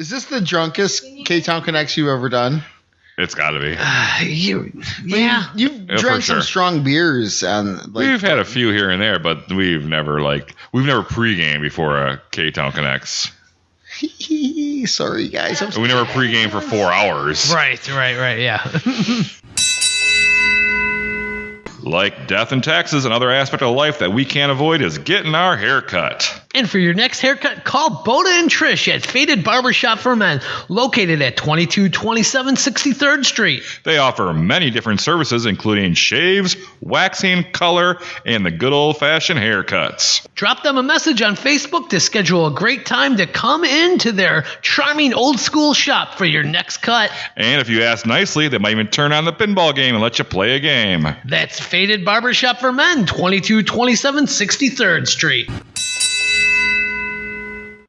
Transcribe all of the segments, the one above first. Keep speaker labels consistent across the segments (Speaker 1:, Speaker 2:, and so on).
Speaker 1: Is this the drunkest Ktown Connects you've ever done?
Speaker 2: It's got to be.
Speaker 1: You've drank some strong beers.
Speaker 2: We've had a few here and there, but we've never pregame before a Ktown Connects.
Speaker 1: Sorry, guys.
Speaker 2: We never pregame for 4 hours.
Speaker 3: Right, yeah.
Speaker 2: Like death and taxes, another aspect of life that we can't avoid is getting our hair cut.
Speaker 3: And for your next haircut, call Boda and Trish at Faded Barbershop for Men, located at 2227 63rd Street.
Speaker 2: They offer many different services, including shaves, waxing, color, and the good old-fashioned haircuts.
Speaker 3: Drop them a message on Facebook to schedule a great time to come into their charming old-school shop for your next cut.
Speaker 2: And if you ask nicely, they might even turn on the pinball game and let you play a game.
Speaker 3: That's Faded Barbershop for Men, 2227 63rd Street.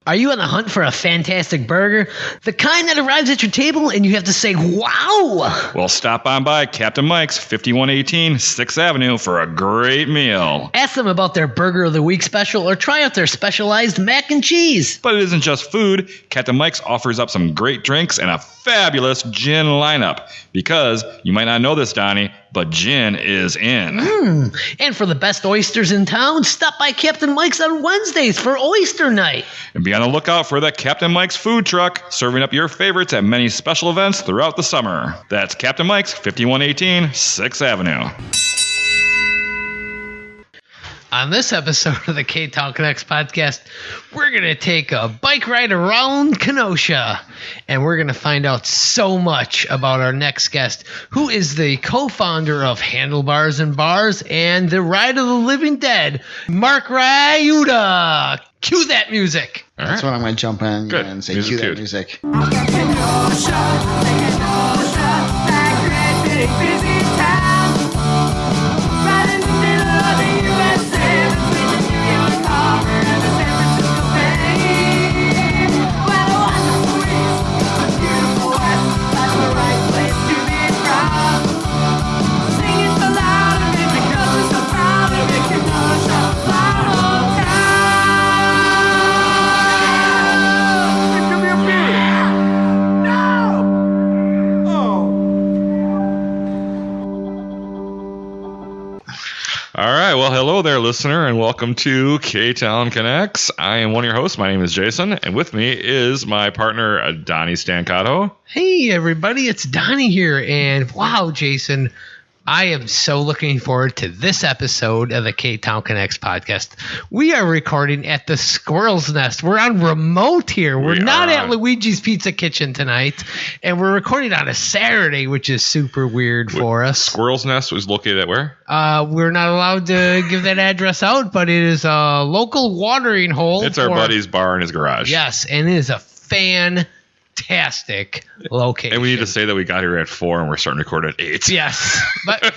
Speaker 3: Are you on the hunt for a fantastic burger? The kind that arrives at your table and you have to say, wow!
Speaker 2: Well, stop on by Captain Mike's, 5118 6th Avenue for a great meal.
Speaker 3: Ask them about their Burger of the Week special or try out their specialized mac and cheese.
Speaker 2: But it isn't just food. Captain Mike's offers up some great drinks and a fabulous gin lineup. Because, you might not know this, Donnie, but gin is in.
Speaker 3: And for the best oysters in town, stop by Captain Mike's on Wednesdays for Oyster Night.
Speaker 2: And be on the lookout for the Captain Mike's food truck, serving up your favorites at many special events throughout the summer. That's Captain Mike's, 5118 6th Avenue.
Speaker 3: On this episode of the Ktown Connects podcast, we're going to take a bike ride around Kenosha, and we're going to find out so much about our next guest, who is the co-founder of Handlebars and Bars and the Ride of the Living Dead, Marc Riutta. Cue that music.
Speaker 1: That's when I'm going to jump in
Speaker 2: Good.
Speaker 1: and say,
Speaker 2: Music
Speaker 1: cue that
Speaker 2: cued.
Speaker 1: music.
Speaker 4: Kenosha, that great big busy town, right in the middle of the USA, between the New York Harbor and the San Francisco Bay. Well, a wonderful east, a beautiful west, that's the right place to be from. Sing it so loud of it because we're so proud of it, Kenosha, my hometown. Give me a beer. No! Oh.
Speaker 2: All right. Well, hello there, listener, and welcome to Ktown Connects. I am one of your hosts. My name is Jason, and with me is my partner, Donnie Stancato.
Speaker 3: Hey, everybody, it's Donnie here, and wow, Jason, I am so looking forward to this episode of the Ktown Connects podcast. We are recording at the Squirrel's Nest. We're on remote here. We're not at Luigi's Pizza Kitchen tonight, and we're recording on a Saturday, which is super weird for us.
Speaker 2: Squirrel's Nest was located at where?
Speaker 3: We're not allowed to give that address out, but it is a local watering hole.
Speaker 2: It's our buddy's bar in his garage.
Speaker 3: Yes, and it is a fantastic location.
Speaker 2: And we need to say that we got here at 4 and we're starting to record at 8.
Speaker 3: Yes, but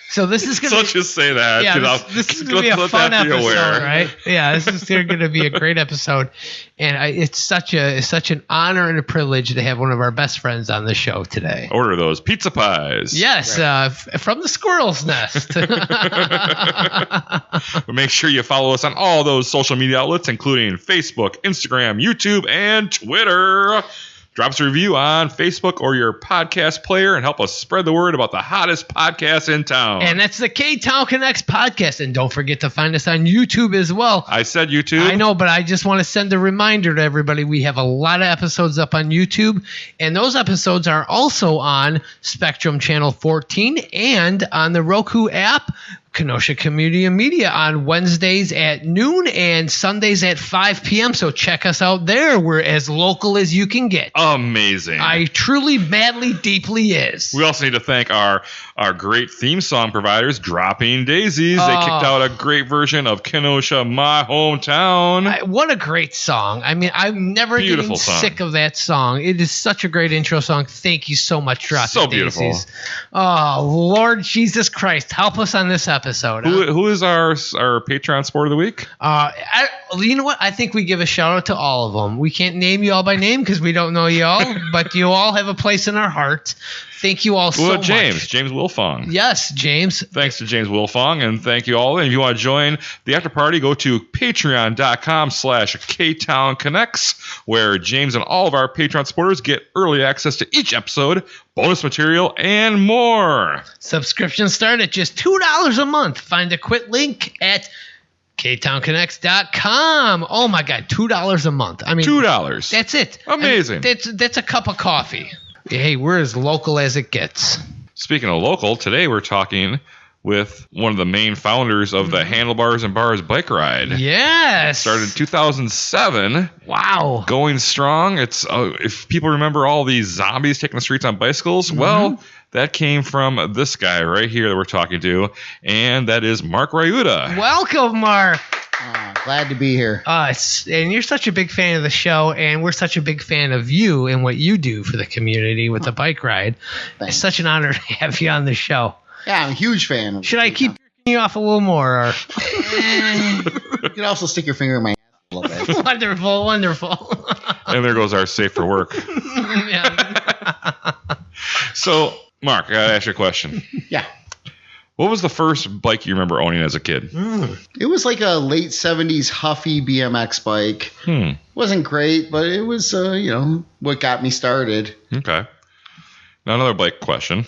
Speaker 3: so this is going to.
Speaker 2: So just say that.
Speaker 3: Yeah, this is going to be a fun episode, right? Yeah, this is going to be a great episode, and it's such an honor and a privilege to have one of our best friends on the show today.
Speaker 2: Order those pizza pies.
Speaker 3: Yes, from the Squirrel's Nest.
Speaker 2: But make sure you follow us on all those social media outlets, including Facebook, Instagram, YouTube, and Twitter. Drop us a review on Facebook or your podcast player and help us spread the word about the hottest podcast in town.
Speaker 3: And that's the Ktown Connects podcast. And don't forget to find us on YouTube as well.
Speaker 2: I said YouTube.
Speaker 3: I know, but I just want to send a reminder to everybody. We have a lot of episodes up on YouTube, and those episodes are also on Spectrum Channel 14 and on the Roku app, Kenosha Community Media, on Wednesdays at noon and Sundays at 5 p.m. So check us out there. We're as local as you can get.
Speaker 2: Amazing.
Speaker 3: I truly, madly, deeply is.
Speaker 2: We also need to thank our great theme song providers, Dropping Daisies. They kicked out a great version of Kenosha, my hometown.
Speaker 3: What a great song. I mean, I'm never getting sick of that song. It is such a great intro song. Thank you so much, Dropping Daisies.
Speaker 2: So beautiful.
Speaker 3: Oh, Lord Jesus Christ, help us on this episode. episode.
Speaker 2: Who is our Patreon sport of the week?
Speaker 3: You know what? I think we give a shout out to all of them. We can't name you all by name because we don't know you all, but you all have a place in our heart. Thank you all so much.
Speaker 2: James Wilfong.
Speaker 3: Yes, James.
Speaker 2: Thanks to James Wilfong, and thank you all. And if you want to join the after party, go to patreon.com/Ktown Connects, where James and all of our Patreon supporters get early access to each episode, bonus material, and more.
Speaker 3: Subscriptions start at just $2 a month. Find a quick link at ktownconnects.com. Oh my God, $2 a month. I mean,
Speaker 2: $2.
Speaker 3: That's it.
Speaker 2: Amazing.
Speaker 3: I mean, that's a cup of coffee. Hey, we're as local as it gets.
Speaker 2: Speaking of local, today we're talking with one of the main founders of the Handlebars and Bars bike ride.
Speaker 3: Yes.
Speaker 2: Started in 2007.
Speaker 3: Wow.
Speaker 2: Going strong. It's if people remember all these zombies taking the streets on bicycles, well, that came from this guy right here that we're talking to, and that is Marc Riutta.
Speaker 3: Welcome, Marc.
Speaker 1: Glad to be here.
Speaker 3: And you're such a big fan of the show, and we're such a big fan of you and what you do for the community with the bike ride.
Speaker 1: Thanks.
Speaker 3: It's such an honor to have you on the show.
Speaker 1: Yeah, I'm a huge fan of
Speaker 3: Should I keep jerking you off a little more? Or?
Speaker 1: You can also stick your finger in my ass a little bit.
Speaker 3: Wonderful, wonderful.
Speaker 2: And there goes our safe for work.
Speaker 3: Yeah.
Speaker 2: So, Marc, I gotta ask you a question.
Speaker 1: Yeah.
Speaker 2: What was the first bike you remember owning as a kid?
Speaker 1: It was like a late 70s Huffy BMX bike. Wasn't great, but it was, what got me started.
Speaker 2: Okay. Now another bike question.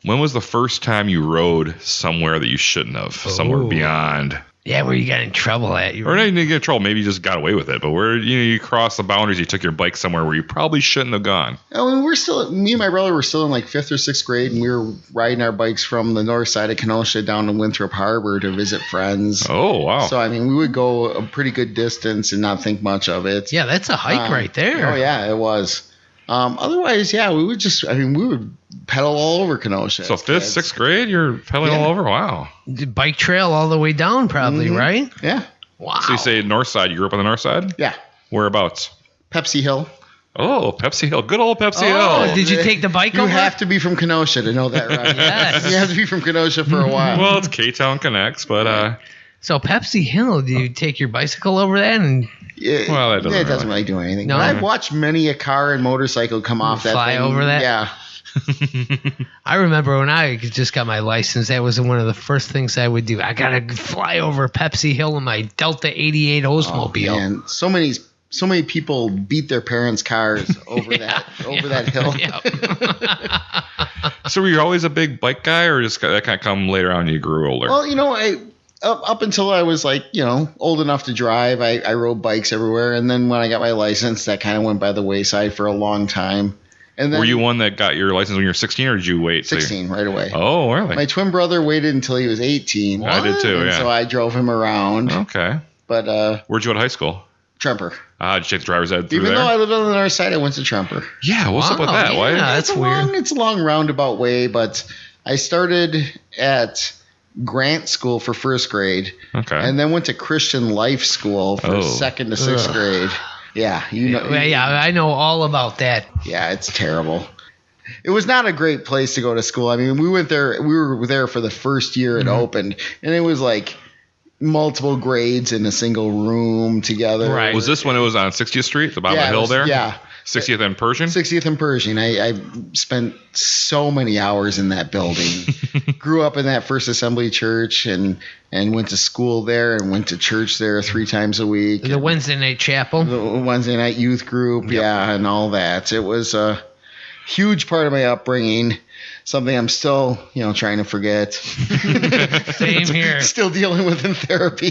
Speaker 2: When was the first time you rode somewhere that you shouldn't have? Somewhere beyond?
Speaker 3: Yeah, where you got in trouble at.
Speaker 2: Or not even get in trouble. Maybe you just got away with it. But where you crossed the boundaries, you took your bike somewhere where you probably shouldn't have gone.
Speaker 1: Oh, and me and my brother were still in like 5th or 6th grade, and we were riding our bikes from the north side of Kenosha down to Winthrop Harbor to visit friends.
Speaker 2: Oh, wow.
Speaker 1: So, I mean, we would go a pretty good distance and not think much of it.
Speaker 3: Yeah, that's a hike right there.
Speaker 1: Oh, yeah, it was. Otherwise, yeah, we would pedal all over Kenosha.
Speaker 2: So 5th, 6th grade, you're pedaling all over? Wow.
Speaker 3: Bike trail all the way down probably, right?
Speaker 1: Yeah.
Speaker 3: Wow.
Speaker 2: So you say north side. You grew up on the north side?
Speaker 1: Yeah.
Speaker 2: Whereabouts?
Speaker 1: Pepsi Hill.
Speaker 2: Oh, Pepsi Hill. Good old Pepsi
Speaker 3: Oh,
Speaker 2: Hill.
Speaker 3: did you take the bike
Speaker 1: You
Speaker 3: over?
Speaker 1: have to be from Kenosha to know that, right?
Speaker 3: Yes.
Speaker 1: You have to be from Kenosha for a while.
Speaker 2: Well, it's Ktown Connects, but
Speaker 3: So Pepsi Hill, do you take your bicycle over that and
Speaker 2: well, that doesn't
Speaker 1: it doesn't really do anything.
Speaker 3: No?
Speaker 1: But I've watched many a car and motorcycle come off that
Speaker 3: fly
Speaker 1: thing.
Speaker 3: over that?
Speaker 1: Yeah.
Speaker 3: I remember when I just got my license, that was one of the first things I would do. I gotta fly over Pepsi Hill in my Delta 88 Oldsmobile.
Speaker 1: And so many people beat their parents' cars over that hill.
Speaker 2: So were you always a big bike guy, or just that kind of come later on when you grew older?
Speaker 1: Well, up until I was old enough to drive, I rode bikes everywhere. And then when I got my license, that kind of went by the wayside for a long time. And then,
Speaker 2: were you one that got your license when you were 16, or did you wait?
Speaker 1: 16 right away.
Speaker 2: Oh, really?
Speaker 1: My twin brother waited until he was 18.
Speaker 2: I did too, yeah.
Speaker 1: So I drove him around.
Speaker 2: Okay.
Speaker 1: But
Speaker 2: where'd you go to high school?
Speaker 1: Tremper.
Speaker 2: Did you take the driver's ed through
Speaker 1: Even
Speaker 2: there?
Speaker 1: though I lived on the north side, I went to Tremper.
Speaker 2: Yeah, what's up with that?
Speaker 3: Yeah,
Speaker 2: Why?
Speaker 3: that's weird.
Speaker 1: It's a long roundabout way, but I started at Grant School for 1st grade.
Speaker 2: Okay.
Speaker 1: And then went to Christian Life School for 2nd to 6th grade. Yeah,
Speaker 3: Yeah, I know all about that.
Speaker 1: Yeah, it's terrible. It was not a great place to go to school. I mean, we were there for the first year it opened, and it was like multiple grades in a single room together.
Speaker 3: Right.
Speaker 2: Was this when it was on 60th Street, the bottom of the hill there?
Speaker 1: Yeah.
Speaker 2: 60th and Pershing?
Speaker 1: 60th and Pershing. I spent so many hours in that building. Grew up in that First Assembly Church and went to school there and went to church there 3 times a week.
Speaker 3: The Wednesday night chapel.
Speaker 1: The Wednesday night youth group, and all that. It was a huge part of my upbringing. Something I'm still, trying to forget.
Speaker 3: Same here.
Speaker 1: Still dealing with in therapy.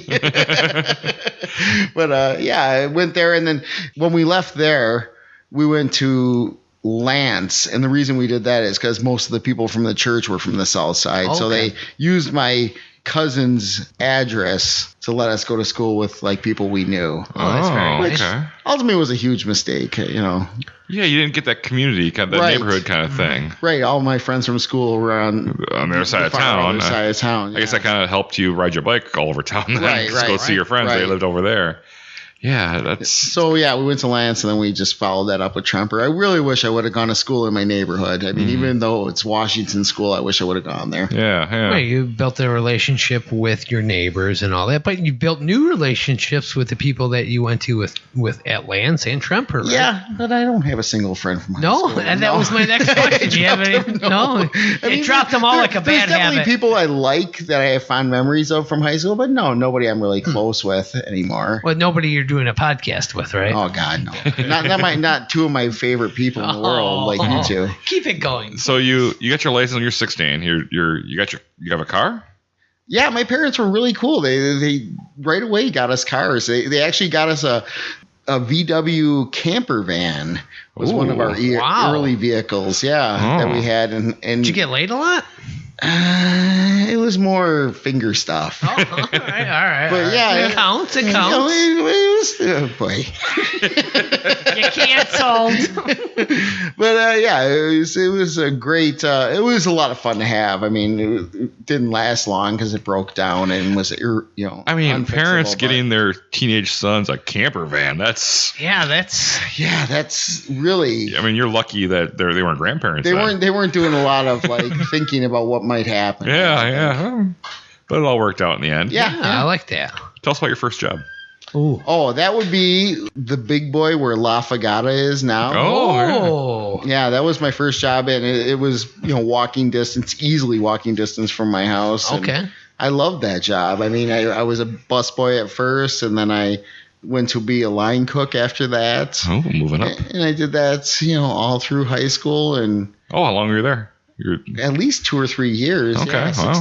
Speaker 1: But I went there, and then when we left there, we went to Lance, and the reason we did that is because most of the people from the church were from the south side, so they used my cousin's address to let us go to school with people we knew.
Speaker 3: Oh, that's very nice.
Speaker 2: Okay.
Speaker 1: Ultimately, was a huge mistake,
Speaker 2: Yeah, you didn't get that community, that neighborhood kind of thing.
Speaker 1: Right, all my friends from school were on
Speaker 2: the other side of town.
Speaker 1: I guess that
Speaker 2: kind of helped you ride your bike all over town then.
Speaker 1: Right,
Speaker 2: Go see your friends.
Speaker 1: right.
Speaker 2: They lived over there. Yeah, that's
Speaker 1: So yeah, we went to Lance, and then we just followed that up with Tremper. I really wish I would have gone to school in my neighborhood. I mean, even though it's Washington School, I wish I would have gone there.
Speaker 2: yeah.
Speaker 3: Right, you built a relationship with your neighbors and all that, but you built new relationships with the people that you went to with at Lance and Tremper, right?
Speaker 1: Yeah, but I don't have a single friend from high
Speaker 3: No,
Speaker 1: school.
Speaker 3: and that was my next question. Do you have any? No, you dropped them all like a
Speaker 1: There's
Speaker 3: bad
Speaker 1: definitely
Speaker 3: habit.
Speaker 1: people I like that I have fond memories of from high school, but no, nobody I'm really close with anymore.
Speaker 3: Well, nobody you're doing a podcast with, right?
Speaker 1: Oh God, no! not two of my favorite people in the world like you two.
Speaker 3: Keep it going.
Speaker 2: So you got your license when you're 16. You have a car?
Speaker 1: Yeah, my parents were really cool. They right away got us cars. They actually got us a VW camper van. Was one of our
Speaker 3: wow.
Speaker 1: early vehicles. Yeah, that we had. And
Speaker 3: Did you get laid a lot?
Speaker 1: it was more finger stuff.
Speaker 3: Oh, all right.
Speaker 1: But yeah,
Speaker 3: it counts. It
Speaker 1: You know,
Speaker 3: counts.
Speaker 1: it was, oh boy.
Speaker 3: You canceled.
Speaker 1: But yeah, it was a great. It was a lot of fun to have. I mean, it didn't last long because it broke down and was
Speaker 2: I mean, parents
Speaker 1: unfixable,
Speaker 2: getting their teenage sons a camper van. That's
Speaker 1: that's really.
Speaker 2: I mean, you're lucky that they weren't grandparents.
Speaker 1: They
Speaker 2: then.
Speaker 1: weren't doing a lot of like thinking about what might happen.
Speaker 2: Yeah. But it all worked out in the end.
Speaker 1: Yeah.
Speaker 3: I like that.
Speaker 2: Tell us about your first job.
Speaker 3: Ooh.
Speaker 1: Oh, that would be the Big Boy where La Fagata is now.
Speaker 3: Oh.
Speaker 1: Yeah, that was my first job, and it was easily walking distance from my house. and
Speaker 3: Okay.
Speaker 1: I loved that job. I mean, I was a busboy at first, and then I went to be a line cook after that.
Speaker 2: Oh, moving up.
Speaker 1: And I did that, all through high school and
Speaker 2: Oh, how long were you there?
Speaker 1: at least 2 or 3 years.
Speaker 2: Okay,
Speaker 1: Yeah,
Speaker 2: wow.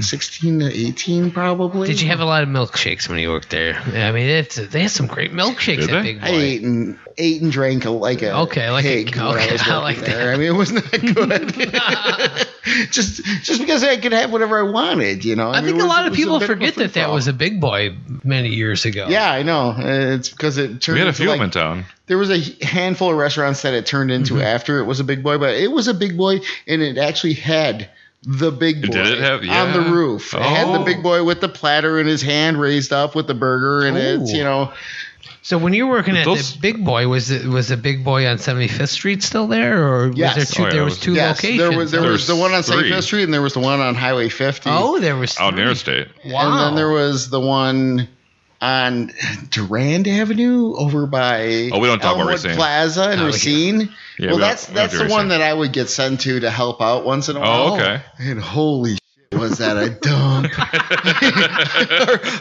Speaker 1: 16 to 18 probably.
Speaker 3: Did you have a lot of milkshakes when you worked there? I mean, they had some great milkshakes
Speaker 2: Did
Speaker 3: at
Speaker 2: they?
Speaker 3: Big Boy.
Speaker 1: I ate and drank like a pig when I was
Speaker 3: I
Speaker 1: working
Speaker 3: like
Speaker 1: there.
Speaker 3: that.
Speaker 1: I mean, it was not good. just because I could have whatever I wanted,
Speaker 3: I think
Speaker 1: mean,
Speaker 3: a lot of
Speaker 1: it was
Speaker 3: people
Speaker 1: bit of a
Speaker 3: forget that
Speaker 1: free-for-all.
Speaker 3: was a Big Boy many years ago.
Speaker 1: Yeah, I know. It's because it turned
Speaker 2: We had a
Speaker 1: into
Speaker 2: few of them in town.
Speaker 1: there was a handful of restaurants that it turned into after it was a Big Boy, but it was a Big Boy, and it actually had the Big Boy
Speaker 2: Did it have-
Speaker 1: on the
Speaker 2: yeah.
Speaker 1: roof. It had the
Speaker 2: Oh.
Speaker 1: Big Boy with the platter in his hand raised up with the burger in it,
Speaker 3: Ooh. So when you were working at
Speaker 2: Those-
Speaker 3: the Big Boy, was the Big Boy on 75th Street still there, or
Speaker 1: Yes.
Speaker 3: was there two?
Speaker 2: Oh, yeah,
Speaker 3: there
Speaker 2: it
Speaker 3: was
Speaker 2: was-
Speaker 3: two
Speaker 1: Yes,
Speaker 3: locations.
Speaker 1: there was
Speaker 2: There's
Speaker 1: the one on
Speaker 2: 3.
Speaker 1: 75th Street, and there was the one on Highway 50.
Speaker 3: Oh, there was
Speaker 2: Out in the
Speaker 3: three.
Speaker 2: interstate.
Speaker 3: Wow.
Speaker 1: And then there was the one on Durand Avenue over by
Speaker 2: Oh, we don't talk about
Speaker 1: Elmwood
Speaker 2: Racine.
Speaker 1: Plaza and
Speaker 3: Oh, yeah.
Speaker 1: Racine.
Speaker 2: Yeah,
Speaker 1: Well,
Speaker 2: we
Speaker 1: that's
Speaker 2: don't- we don't
Speaker 1: the
Speaker 2: do
Speaker 1: one
Speaker 2: Racine.
Speaker 1: that I would get sent to help out once in a while.
Speaker 2: Oh, okay.
Speaker 1: And holy shit, was that a dump.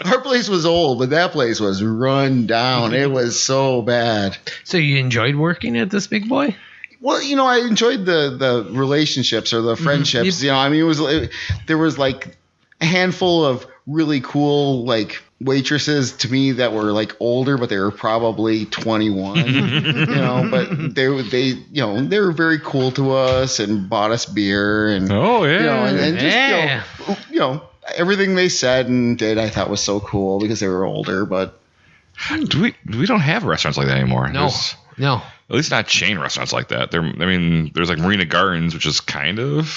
Speaker 1: our place was old, but that place was run down. It was so bad.
Speaker 3: So you enjoyed working at this Big Boy?
Speaker 1: Well, I enjoyed the relationships or the friendships. I mean, there was like a handful of really cool like waitresses to me that were like older, but they were probably 21. But they were very cool to us and bought us beer and
Speaker 2: Oh, yeah.
Speaker 1: and
Speaker 3: Yeah.
Speaker 1: just everything they said and did I thought was so cool because they were older, but.
Speaker 2: We don't have restaurants like that anymore.
Speaker 3: No. No.
Speaker 2: At least not chain restaurants like that. There's like Marina Gardens, which is kind of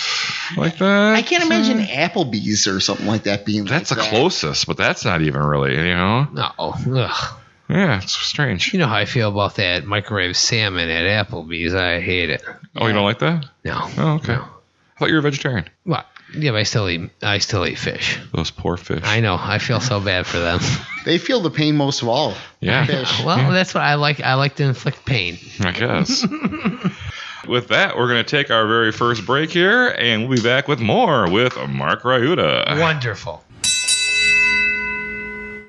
Speaker 2: like that.
Speaker 1: I can't imagine Applebee's or something like that being
Speaker 2: That's
Speaker 1: like
Speaker 2: the
Speaker 1: that.
Speaker 2: closest, but that's not even really,
Speaker 3: No. Ugh.
Speaker 2: Yeah, it's strange.
Speaker 3: You know how I feel about that microwave salmon at Applebee's. I hate it.
Speaker 2: Oh, you don't like that?
Speaker 3: No.
Speaker 2: Oh, okay.
Speaker 3: No.
Speaker 2: I thought you were a vegetarian.
Speaker 3: What? Yeah, but I still eat fish.
Speaker 2: Those poor fish.
Speaker 3: I know. I feel so bad for them.
Speaker 1: They feel the pain most of all.
Speaker 2: Yeah.
Speaker 1: Fish.
Speaker 3: Well, that's what I like. I like to inflict pain.
Speaker 2: I guess. With that, we're going to take our very first break here, and we'll be back with more with Marc Riutta.
Speaker 3: Wonderful.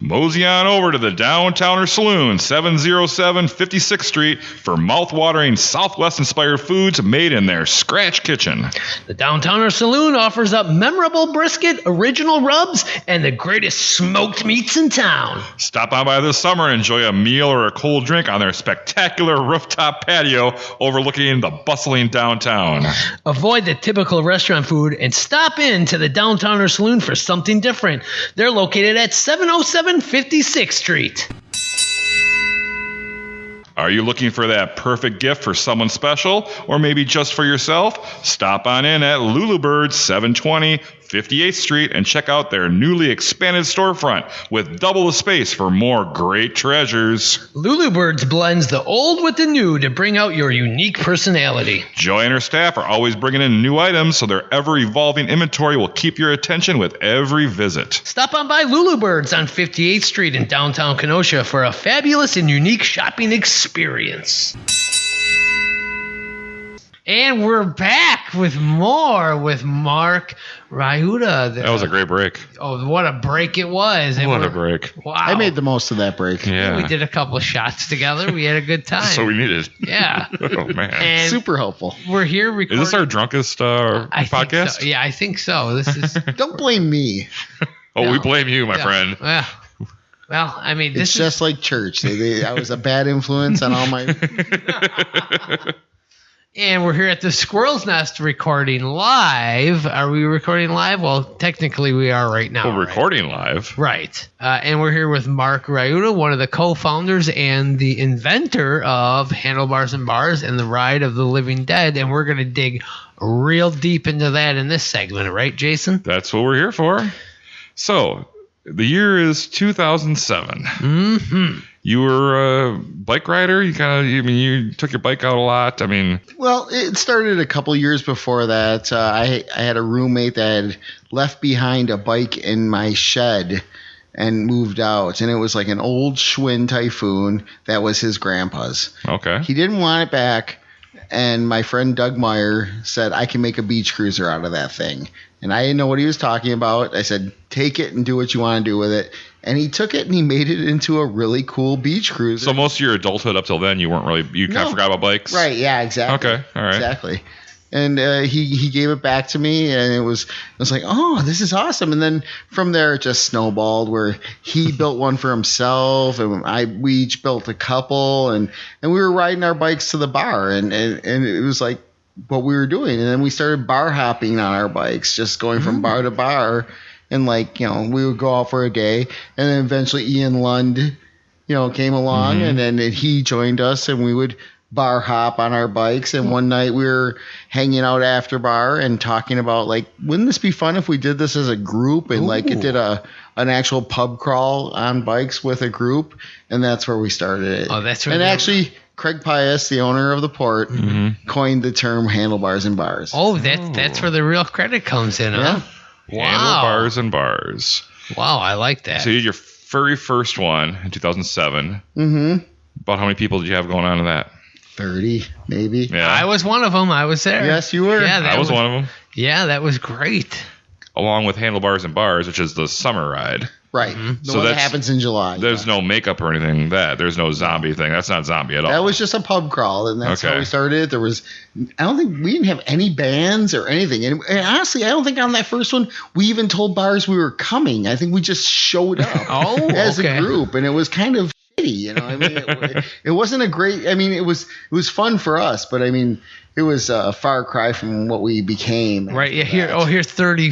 Speaker 2: Mosey on over to the Downtowner Saloon, 707 56th Street, for mouth-watering Southwest-inspired foods made in their scratch kitchen.
Speaker 3: The Downtowner Saloon offers up memorable brisket, original rubs, and the greatest smoked meats in town.
Speaker 2: Stop on by this summer and enjoy a meal or a cold drink on their spectacular rooftop patio overlooking the bustling downtown.
Speaker 3: Avoid the typical restaurant food and stop in to the Downtowner Saloon for something different. They're located at 707 56th Street.
Speaker 2: Are you looking for that perfect gift for someone special or maybe just for yourself? Stop on in at Lulu Bird, 720 58th Street and check out their newly expanded storefront with double the space for more great treasures.
Speaker 3: Lulu Birds blends the old with the new to bring out your unique personality.
Speaker 2: Joy and her staff are always bringing in new items, so their ever-evolving inventory will keep your attention with every visit.
Speaker 3: Stop on by Lulu Birds on 58th Street in downtown Kenosha for a fabulous and unique shopping experience. And we're back with more with Marc Riutta.
Speaker 2: That was a great break.
Speaker 3: Oh, what a break it was. And
Speaker 2: What a break.
Speaker 3: Wow.
Speaker 1: I made the most of that break.
Speaker 2: Yeah.
Speaker 3: We did a couple of shots together. We had a good time.
Speaker 2: So we needed.
Speaker 3: Yeah.
Speaker 2: Oh, man.
Speaker 3: And
Speaker 1: Super helpful.
Speaker 3: we're here recording.
Speaker 2: Is this our drunkest
Speaker 3: I think
Speaker 2: podcast?
Speaker 3: so. Yeah, I think so. This is.
Speaker 1: Don't blame me.
Speaker 2: Oh, we
Speaker 3: No.
Speaker 2: blame you, my
Speaker 3: Yeah.
Speaker 2: friend.
Speaker 3: Well, I mean, this
Speaker 1: It's just like church. I was a bad influence on all my.
Speaker 3: And we're here at the Squirrel's Nest recording live. Are we recording live? Well, technically we are right now.
Speaker 2: We're recording live.
Speaker 3: Right. And we're here with Marc Riutta, one of the co-founders and the inventor of Handlebars and Bars and the Ride of the Living Dead. And we're going to dig real deep into that in this segment, right, Jason?
Speaker 2: That's what we're here for. So, the year is 2007.
Speaker 3: Mm-hmm.
Speaker 2: You were a bike rider. You took your bike out a lot. I mean,
Speaker 1: Well, it started a couple years before that. I had a roommate that had left behind a bike in my shed and moved out. And it was like an old Schwinn Typhoon that was his grandpa's.
Speaker 2: okay.
Speaker 1: He didn't want it back. And my friend Doug Meyer said, I can make a beach cruiser out of that thing. And I didn't know what he was talking about. I said, take it and do what you want to do with it. And he took it and he made it into a really cool beach cruiser.
Speaker 2: So most of your adulthood up till then, you kind of forgot about bikes?
Speaker 1: Right, yeah, exactly.
Speaker 2: Okay, all right.
Speaker 1: Exactly. And he gave it back to me, and it was like, oh, this is awesome. And then from there, it just snowballed where he built one for himself, and we each built a couple, and we were riding our bikes to the bar, and it was like what we were doing. And then we started bar hopping on our bikes, just going from bar to bar. And we would go out for a day, and then eventually Ian Lund, came along, and then he joined us, and we would bar hop on our bikes. And one night we were hanging out after bar and talking about wouldn't this be fun if we did this as a group and it did an actual pub crawl on bikes with a group, and that's where we started it.
Speaker 3: Oh, that's right.
Speaker 1: And actually, Craig Pius, the owner of the port, coined the term Handlebars and Bars.
Speaker 3: Oh, that's where the real credit comes in, huh?
Speaker 1: Yeah.
Speaker 3: Wow.
Speaker 2: Handlebars and Bars.
Speaker 3: Wow, I like that.
Speaker 2: So you did your very first one in 2007.
Speaker 1: Mm-hmm.
Speaker 2: About how many people did you have going on in that?
Speaker 1: 30, maybe.
Speaker 2: Yeah.
Speaker 3: I was one of them. I was there.
Speaker 1: Yes, you were.
Speaker 3: Yeah,
Speaker 2: I was one of them.
Speaker 3: Yeah, that was great.
Speaker 2: Along with Handlebars and Bars, which is the summer ride.
Speaker 1: Right.
Speaker 3: Mm-hmm.
Speaker 1: The
Speaker 2: So
Speaker 1: one that
Speaker 2: that's-
Speaker 1: happens in July.
Speaker 2: There's no makeup or anything. There's no zombie thing. That's not zombie at all.
Speaker 1: That was just a pub crawl, and that's
Speaker 2: Okay.
Speaker 1: how we started. I don't think we didn't have any bands or anything. And honestly, I don't think on that first one we even told bars we were coming. I think we just showed up
Speaker 3: Oh,
Speaker 1: as
Speaker 3: okay.
Speaker 1: a group, and it was kind of shitty. I mean, it wasn't a great. I mean, it was fun for us, but I mean, it was a far cry from what we became.
Speaker 3: Right. Yeah.
Speaker 1: after that.
Speaker 3: Here's 30,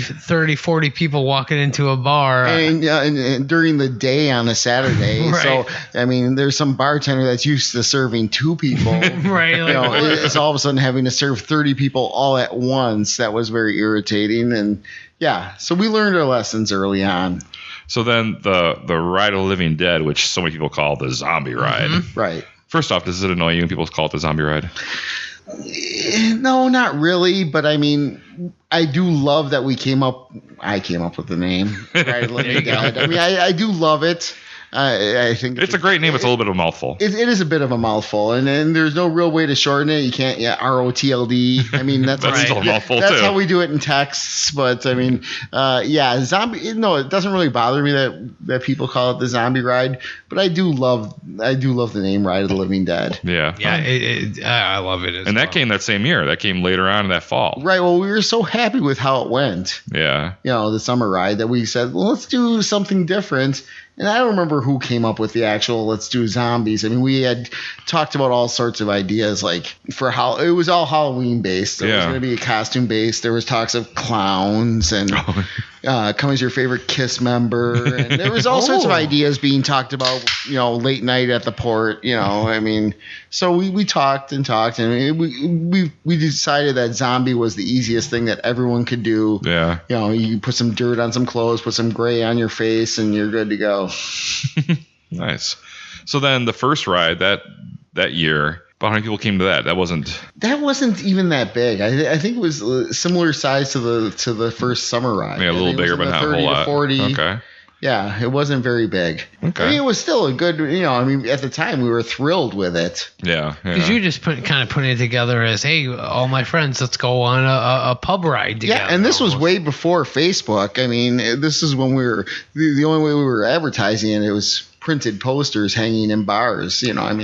Speaker 3: 40 people walking into a bar.
Speaker 1: And during the day on a Saturday.
Speaker 3: Right.
Speaker 1: So, I mean, there's some bartender that's used to serving 2 people.
Speaker 3: Right. Like,
Speaker 1: It's all of a sudden having to serve 30 people all at once. That was very irritating. And yeah, so we learned our lessons early on.
Speaker 2: So then the Ride of the Living Dead, which so many people call the zombie ride.
Speaker 1: Right.
Speaker 2: First off, does it annoy you when people call it the zombie ride?
Speaker 1: No, not really. But I mean, I do love that I came up with the name. Right, Living Dead. I mean, I do love it. I think
Speaker 2: It's a great name. It's a little bit of a mouthful.
Speaker 1: It is a bit of a mouthful, and there's no real way to shorten it. You can't, ROTLD. I mean, that's
Speaker 2: That's still a mouthful,
Speaker 1: that's
Speaker 2: too.
Speaker 1: how we do it in texts. But I mean, zombie. No, it doesn't really bother me that people call it the zombie ride. But I do love the name Ride of the Living Dead.
Speaker 2: Yeah.
Speaker 3: I love it.
Speaker 2: And that came that same year. That came later on in that fall.
Speaker 1: Right. Well, we were so happy with how it went.
Speaker 2: Yeah.
Speaker 1: The summer ride that we said, well, let's do something different. And I don't remember who came up with the actual let's do zombies. I mean, we had talked about all sorts of ideas, like for how it was all Halloween based. There was going to be a costume based. There was talks of clowns and come as your favorite Kiss member. And there was all sorts of ideas being talked about, late night at the port, I mean, so we talked and we decided that zombie was the easiest thing that everyone could do.
Speaker 2: Yeah.
Speaker 1: You put some dirt on some clothes, put some gray on your face, and you're good to go.
Speaker 2: Nice. So then the first ride that year, about how many people came to that? That wasn't
Speaker 1: even that big. I think it was similar size to the first summer ride.
Speaker 2: Yeah, a little bigger, but not a whole lot.
Speaker 1: 40.
Speaker 2: Okay.
Speaker 1: Yeah, it wasn't very big.
Speaker 2: Okay.
Speaker 1: I mean, it was still a good, at the time we were thrilled with it.
Speaker 2: Yeah.
Speaker 3: Because you just kind of putting it together as, hey, all my friends, let's go on a pub ride together.
Speaker 1: Yeah, and this was way before Facebook. I mean, this is when we were, the only way we were advertising it was printed posters hanging in bars,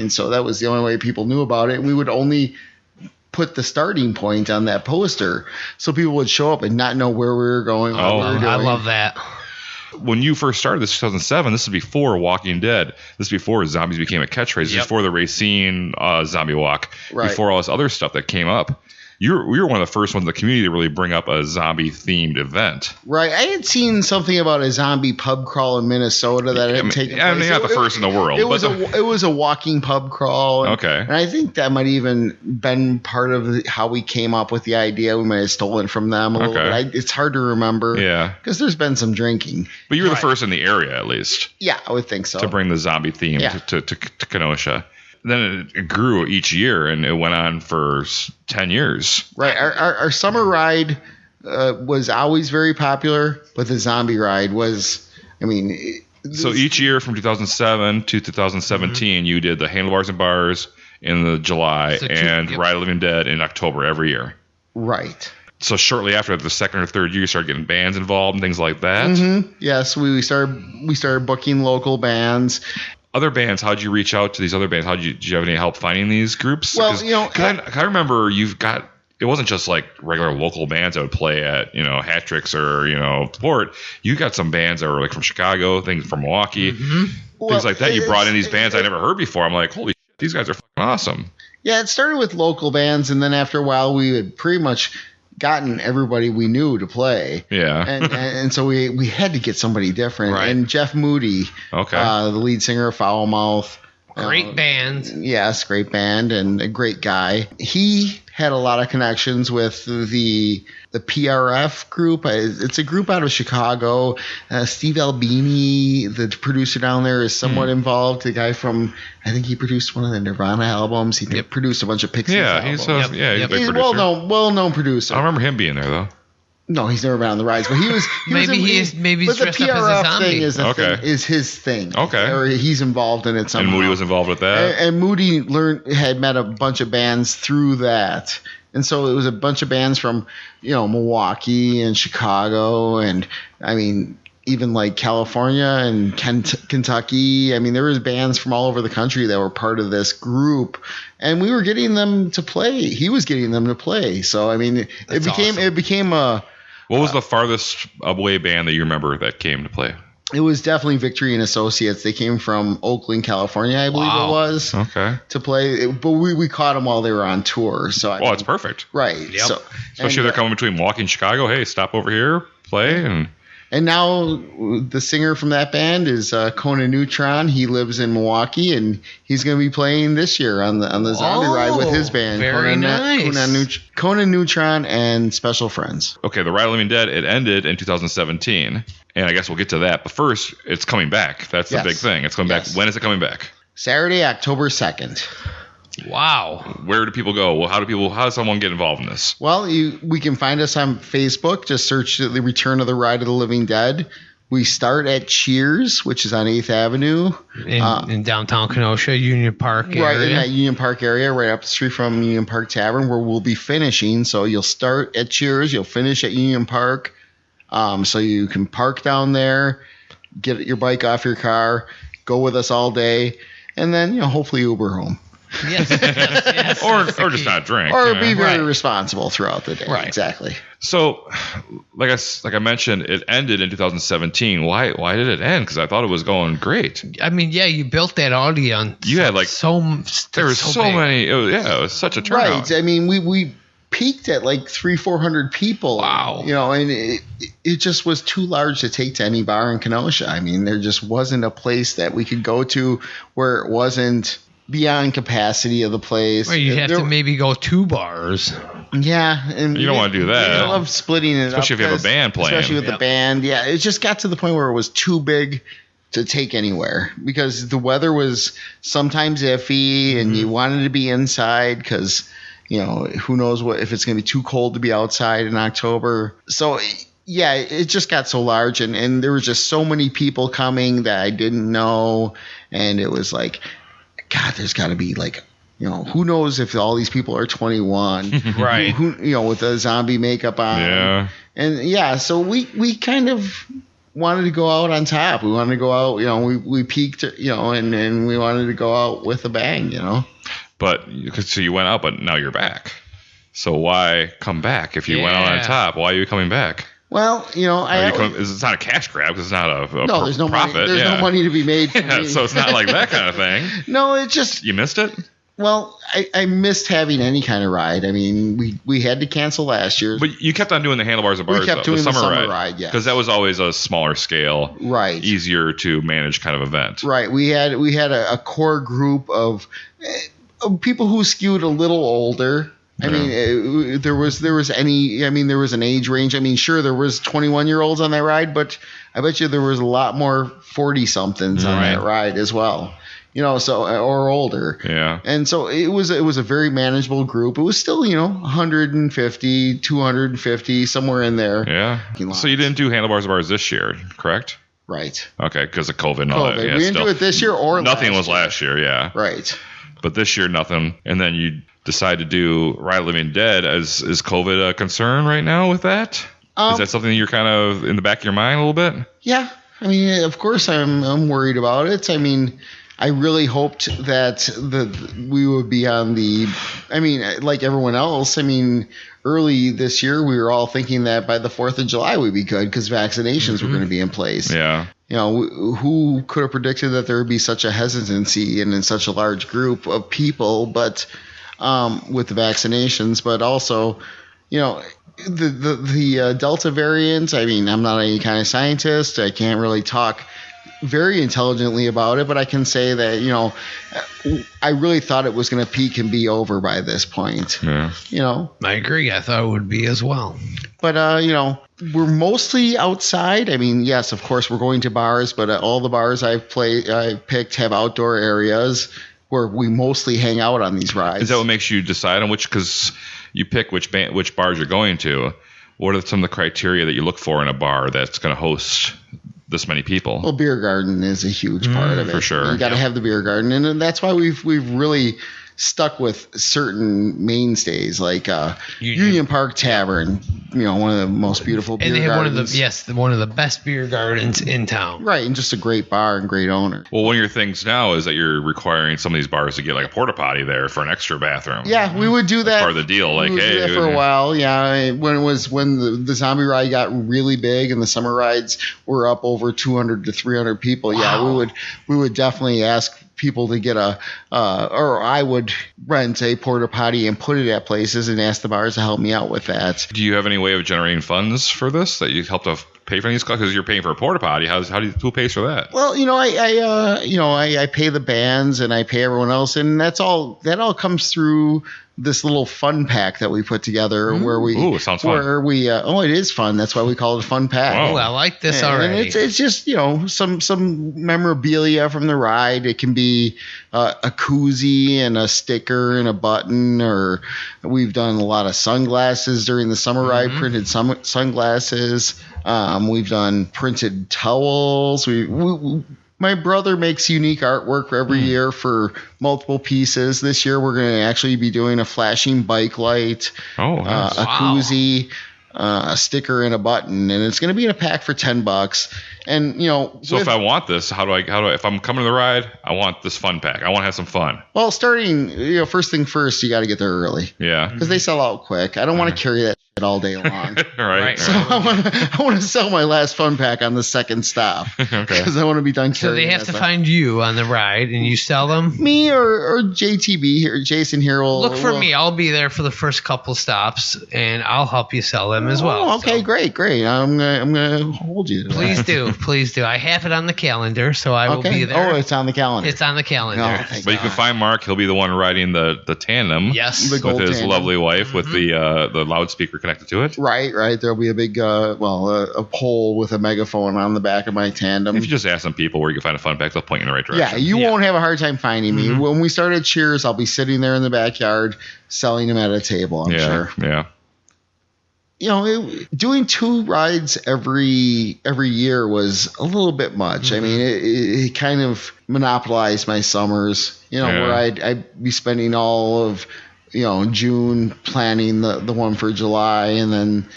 Speaker 1: so that was the only way people knew about it. We would only put the starting point on that poster so people would show up and not know where we were going. What we were doing.
Speaker 3: I love that.
Speaker 2: When you first started this 2007, this is before Walking Dead. This is before zombies became a catchphrase. Before the Racine zombie walk.
Speaker 1: Right.
Speaker 2: Before all this other stuff that came up. We were one of the first ones in the community to really bring up a zombie-themed event.
Speaker 1: Right. I had seen something about a zombie pub crawl in Minnesota that had taken place.
Speaker 2: I mean, not the first in the world.
Speaker 1: It was a walking pub crawl.
Speaker 2: Okay.
Speaker 1: And I think that might even been part of how we came up with the idea. We might have stolen from them a little bit. It's hard to remember.
Speaker 2: Yeah.
Speaker 1: Because there's been some drinking.
Speaker 2: But you were the first in the area, at least.
Speaker 1: Yeah, I would think so.
Speaker 2: To bring the zombie theme to Kenosha. Then it grew each year, and it went on for 10 years.
Speaker 1: Right. Our summer ride was always very popular, but the zombie ride was,
Speaker 2: So each year from 2007 to 2017, you did the Handlebars and Bars in the July and Ride of the Living Dead in October every year.
Speaker 1: Right.
Speaker 2: So shortly after the second or third year, you started getting bands involved and things like that.
Speaker 1: Mm-hmm. Yes, we started booking local bands.
Speaker 2: Other bands, how'd you reach out to these other bands? Did you have any help finding these groups?
Speaker 1: Well,
Speaker 2: I remember it wasn't just like regular local bands that would play at, Hat Tricks or, Port. You got some bands that were like from Chicago, things from Milwaukee, things like that. You brought in these bands I never heard before. I'm like, holy shit, these guys are fucking awesome.
Speaker 1: Yeah, it started with local bands, and then after a while, we had pretty much gotten everybody we knew to play.
Speaker 2: Yeah.
Speaker 1: and so we had to get somebody different.
Speaker 3: Right.
Speaker 1: And Jeff Moody, the lead singer of Foul Mouth.
Speaker 3: Great band.
Speaker 1: Yes, great band and a great guy. He had a lot of connections with the PRF group. It's a group out of Chicago. Steve Albini, the producer down there, is somewhat involved. The guy from, I think he produced one of the Nirvana albums. He produced a bunch of Pixies albums.
Speaker 2: He's a big
Speaker 1: He's a
Speaker 2: producer.
Speaker 1: well-known producer.
Speaker 2: I remember him being there, though.
Speaker 1: No, he's never been on the rides, but he was.
Speaker 3: Maybe he's dressed up as a zombie.
Speaker 1: Is his thing.
Speaker 2: Okay.
Speaker 1: Or he's involved in it somehow.
Speaker 2: And Moody was involved with that.
Speaker 1: And Moody had met a bunch of bands through that, and so it was a bunch of bands from Milwaukee and Chicago, and even like California and Kentucky. There was bands from all over the country that were part of this group, and we were getting them to play. He was getting them to play. So it became a.
Speaker 2: What was the farthest away band that you remember that came to play?
Speaker 1: It was definitely Victory and Associates. They came from Oakland, California, I believe it was.
Speaker 2: Okay.
Speaker 1: To play, but we caught them while they were on tour. So
Speaker 2: it's perfect.
Speaker 1: Right.
Speaker 3: Yep.
Speaker 1: So,
Speaker 2: especially they're coming between Milwaukee and Chicago. Hey, stop over here, play,
Speaker 1: and now the singer from that band is Conan Neutron. He lives in Milwaukee, and he's going to be playing this year on the zombie ride with his band.
Speaker 3: Very nice.
Speaker 1: Conan Neutron and Special Friends.
Speaker 2: Okay, the Ride of the Living Dead, it ended in 2017, and I guess we'll get to that. But first, it's coming back. That's the big thing. It's coming back. When is it coming back?
Speaker 1: Saturday, October 2nd.
Speaker 3: Wow.
Speaker 2: Where do people go? Well, how does someone get involved in this?
Speaker 1: Well, we can find us on Facebook. Just search the Return of the Ride of the Living Dead. We start at Cheers, which is on 8th Avenue.
Speaker 3: In downtown Kenosha, Union Park area.
Speaker 1: Right, in that Union Park area, right up the street from Union Park Tavern, where we'll be finishing. So you'll start at Cheers, you'll finish at Union Park. So you can park down there, get your bike off your car, go with us all day, and then hopefully Uber home.
Speaker 3: Yes.
Speaker 2: or
Speaker 3: that's the
Speaker 2: just
Speaker 3: key.
Speaker 2: not drink.
Speaker 1: Or
Speaker 2: yeah.
Speaker 1: be very
Speaker 3: Right.
Speaker 1: responsible throughout the day.
Speaker 3: Right.
Speaker 1: Exactly.
Speaker 2: So, like I mentioned, it ended in 2017. Why did it end? Because I thought it was going great.
Speaker 3: I mean, yeah, you built that audience.
Speaker 2: You had like there were so
Speaker 3: big.
Speaker 2: many. It was such a turnout.
Speaker 1: Right. I mean, we peaked at like 300-400 people.
Speaker 2: Wow.
Speaker 1: You know, and it just was too large to take to any bar in Kenosha. I mean, there just wasn't a place that we could go to where it wasn't beyond capacity of the place.
Speaker 3: Well, you'd have to maybe go 2 bars.
Speaker 1: Yeah, and
Speaker 2: You don't wanna do that.
Speaker 1: I love splitting it
Speaker 2: Especially
Speaker 1: up,
Speaker 2: if you have a
Speaker 1: 'cause-
Speaker 2: band playing.
Speaker 1: Especially with
Speaker 3: Yep.
Speaker 1: the band. Yeah, it just got to the point where it was too big to take anywhere because the weather was sometimes iffy and you wanted to be inside because, you know, who knows what if it's going to be too cold to be outside in October. So, yeah, it just got so large and there was just so many people coming that I didn't know. And it was like, God, there's got to be like, you know, who knows if all these people are 21,
Speaker 3: Right.
Speaker 1: Who, you know, with the zombie makeup on.
Speaker 2: Yeah.
Speaker 1: And yeah, so we kind of wanted to go out on top. We wanted to go out, you know, we peaked, you know, and we wanted to go out with a bang, you know.
Speaker 2: But so you went out, but now you're back. So why come back if you went out on
Speaker 3: Yeah.
Speaker 2: top? Why are you coming back?
Speaker 1: Well, you know,
Speaker 2: It's not a cash grab because it's not a
Speaker 1: no, there's no
Speaker 2: profit.
Speaker 1: money. There's no money to be made. For
Speaker 2: Yeah,
Speaker 1: me.
Speaker 2: so it's not like that kind of thing.
Speaker 1: No, it just
Speaker 2: You missed it,
Speaker 1: well, I missed having any kind of ride. I mean, we had to cancel last year.
Speaker 2: but you kept on doing the Handlebars and Bars.
Speaker 1: kept
Speaker 2: though,
Speaker 1: doing the summer
Speaker 2: ride,
Speaker 1: ride, yes.
Speaker 2: because that was always a smaller scale,
Speaker 1: Right.
Speaker 2: easier to manage kind of event.
Speaker 1: Right. We had a core group of people who skewed a little older. I mean, there was an age range. I mean, sure, there was 21-year-olds on that ride, but I bet you there was a lot more 40-somethings on that ride as well. You know, so or older.
Speaker 2: Yeah.
Speaker 1: And so it was a very manageable group. It was still, you know, 150, 250, somewhere in there.
Speaker 2: Yeah. So you didn't do Handlebars and Bars this year, correct?
Speaker 1: Right.
Speaker 2: Okay, because of COVID and all that.
Speaker 1: COVID.
Speaker 2: Yeah,
Speaker 1: We didn't do it this year or
Speaker 2: nothing
Speaker 1: last
Speaker 2: was
Speaker 1: year.
Speaker 2: last year. Yeah.
Speaker 1: Right.
Speaker 2: But this year, nothing. And then you decide to do Ride of the Living Dead. Is COVID a concern right now with that? Is that something you're kind of in the back of your mind a little bit?
Speaker 1: Yeah. I mean, of course I'm worried about it. I mean, I really hoped that we would be on the, I mean, like everyone else, I mean, early this year, we were all thinking that by the 4th of July we'd be good because vaccinations were going to be in place.
Speaker 2: Yeah.
Speaker 1: You know, who could have predicted that there would be such a hesitancy and in such a large group of people, but with the vaccinations, but also, you know, the Delta variant. I mean, I'm not any kind of scientist. I can't really talk very intelligently about it, but I can say that, you know, I really thought it was going to peak and be over by this point.
Speaker 2: Yeah.
Speaker 1: You know,
Speaker 3: I agree. I thought it would be as well.
Speaker 1: but you know, we're mostly outside. I mean, yes, of course, we're going to bars, but all the bars I've picked have outdoor areas where we mostly hang out on these rides.
Speaker 2: Is that what makes you decide on which? Because you pick which bars you're going to. What are some of the criteria that you look for in a bar that's going to host this many people?
Speaker 1: Well, beer garden is a huge part of it.
Speaker 2: for sure.
Speaker 1: You got to have the beer garden, and that's why we've really stuck with certain mainstays like Union Park Tavern. You know, one of the most beautiful beer
Speaker 3: And they have
Speaker 1: gardens.
Speaker 3: one of the best beer gardens in town.
Speaker 1: Right, and just a great bar and great owner.
Speaker 2: Well, one of your things now is that you're requiring some of these bars to get like a porta potty there for an extra bathroom.
Speaker 1: Yeah, we would do that.
Speaker 2: Part of the deal, like,
Speaker 1: we would do
Speaker 2: hey,
Speaker 1: that for a while. Yeah, when the zombie ride got really big and the summer rides were up over 200 to 300 people.
Speaker 3: Wow.
Speaker 1: Yeah, we would definitely ask people to get or I would rent a porta potty and put it at places and ask the bars to help me out with that.
Speaker 2: Do you have any way of generating funds for this that you help to pay for these costs? Because you're paying for a porta potty. Who pays for that?
Speaker 1: Well, you know, I pay the bands and I pay everyone else, and that all comes through this little fun pack that we put together where we
Speaker 2: Ooh, it sounds fun.
Speaker 1: where we it is fun. That's why we call it a fun pack.
Speaker 2: Wow.
Speaker 3: Oh, I like this
Speaker 1: And
Speaker 3: already.
Speaker 1: it's just, you know, some memorabilia from the ride. It can be a koozie and a sticker and a button, or we've done a lot of sunglasses during the summer ride, printed sunglasses. We've done printed towels. My brother makes unique artwork every year for multiple pieces. This year we're going to actually be doing a flashing bike light,
Speaker 2: Oh, nice.
Speaker 1: a koozie. a sticker and a button, and it's going to be in a pack for $10. And
Speaker 2: so if I want this, how do I? If I'm coming to the ride, I want this fun pack. I want to have some fun.
Speaker 1: Well, starting first thing first, you got to get there early.
Speaker 2: Yeah,
Speaker 1: because they sell out quick. I don't want to carry that shit all day long.
Speaker 2: right.
Speaker 1: So I want to sell my last fun pack on the second stop. Okay. Because I want to be done carrying.
Speaker 3: So they have to find you on the ride, and you sell them.
Speaker 1: Me or JTB here, Jason here will
Speaker 3: look for me. I'll be there for the first couple stops, and I'll help you sell them as well.
Speaker 1: Oh, okay, great. I'm gonna hold you to
Speaker 3: Please
Speaker 1: that.
Speaker 3: Please do. I have it on the calendar, so I will be there.
Speaker 1: Oh, it's on the calendar.
Speaker 3: It's on the calendar.
Speaker 2: But you can find Mark. He'll be the one riding the tandem.
Speaker 3: Yes,
Speaker 2: with his lovely wife with the loudspeaker connected to it.
Speaker 1: Right. There'll be a big a pole with a megaphone on the back of my tandem.
Speaker 2: If you just ask some people where you can find a fun pack, they'll point you in the right direction.
Speaker 1: Yeah, you won't have a hard time finding me. When we start at Cheers, I'll be sitting there in the backyard selling them at a table. I'm sure.
Speaker 2: Yeah.
Speaker 1: Doing 2 rides every year was a little bit much. I mean, it kind of monopolized my summers. Where I'd be spending all of June planning the one for July, and then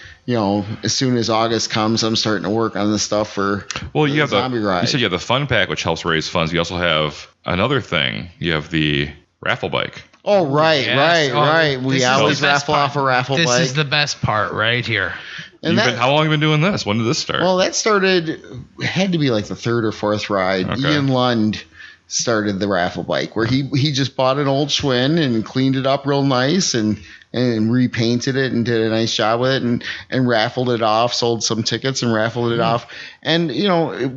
Speaker 1: as soon as August comes, I'm starting to work on the stuff for
Speaker 2: you have
Speaker 1: zombie ride.
Speaker 2: You said you have the fun pack, which helps raise funds. You also have another thing. You have the raffle bike.
Speaker 1: Oh, right. We always raffle off a raffle bike.
Speaker 3: This is the best part right here.
Speaker 1: And
Speaker 2: how long have you been doing this? When did this start?
Speaker 1: Well, that started, it had to be like the 3rd or 4th ride.
Speaker 2: Okay.
Speaker 1: Ian Lund started the raffle bike, where he just bought an old Schwinn and cleaned it up real nice and repainted it and did a nice job with it and raffled it off, sold some tickets and raffled it off. And,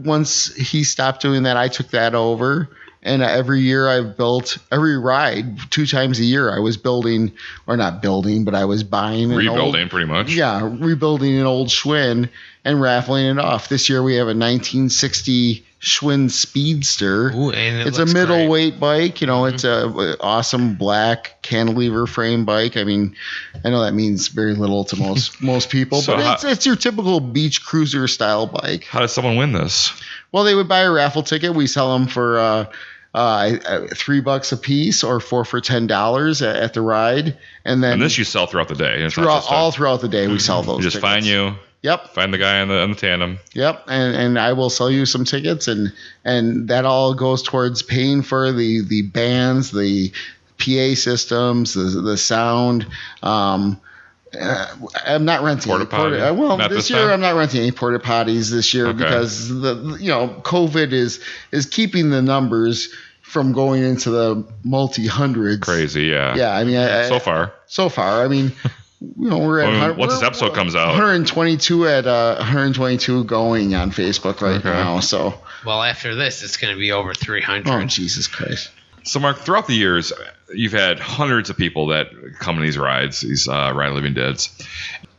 Speaker 1: once he stopped doing that, I took that over. And every year I've built every ride 2 times a year. I was building, or not building, but I was buying
Speaker 2: rebuilding pretty much.
Speaker 1: Yeah, rebuilding an old Schwinn and raffling it off. This year we have a 1960 Schwinn Speedster.
Speaker 3: Ooh, and
Speaker 1: it's a middleweight bike. It's a awesome black cantilever frame bike. I mean, I know that means very little to most people, but it's your typical beach cruiser style bike.
Speaker 2: How does someone win this?
Speaker 1: Well, they would buy a raffle ticket. We sell them for $3 a piece or 4 for $10 at the ride, and this
Speaker 2: you sell throughout the day.
Speaker 1: All throughout the day, we sell those.
Speaker 2: You just
Speaker 1: tickets.
Speaker 2: Find you.
Speaker 1: Yep.
Speaker 2: Find the guy on the tandem.
Speaker 1: Yep. And I will sell you some tickets, and that all goes towards paying for the bands, the PA systems, the sound. I'm not renting
Speaker 2: porta potty.
Speaker 1: This year I'm not renting any porta potties this year because COVID is keeping the numbers from going into the multi-hundreds.
Speaker 2: Crazy, yeah.
Speaker 1: Yeah, I mean, so far, I mean, we're at
Speaker 2: once this episode comes out,
Speaker 1: 122 going on Facebook right now. So,
Speaker 3: well, after this, it's going to be over 300.
Speaker 1: Oh, Jesus Christ!
Speaker 2: So, Mark, throughout the years, you've had hundreds of people that come on these rides, these Ride of Living Deads.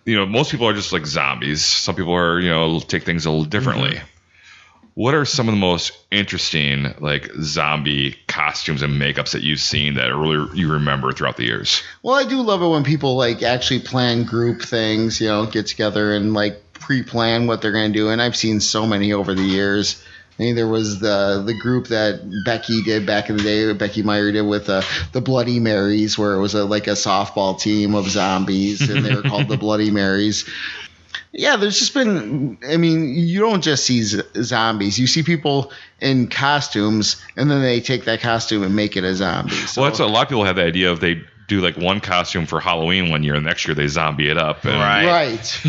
Speaker 2: Most people are just like zombies. Some people are, take things a little differently. What are some of the most interesting, like, zombie costumes and makeups that you've seen that really you remember throughout the years?
Speaker 1: Well, I do love it when people, like, actually plan group things, get together and, like, pre-plan what they're going to do. And I've seen so many over the years. I mean, there was the group that Becky did back in the day, Becky Meyer did with the Bloody Marys, where it was like a softball team of zombies, and they were called the Bloody Marys. Yeah, there's just been, I mean, you don't just see zombies. You see people in costumes, and then they take that costume and make it a zombie. So.
Speaker 2: Well, that's a lot of people have the idea of they do like one costume for Halloween one year, and next year they zombie it up. And,
Speaker 1: Right.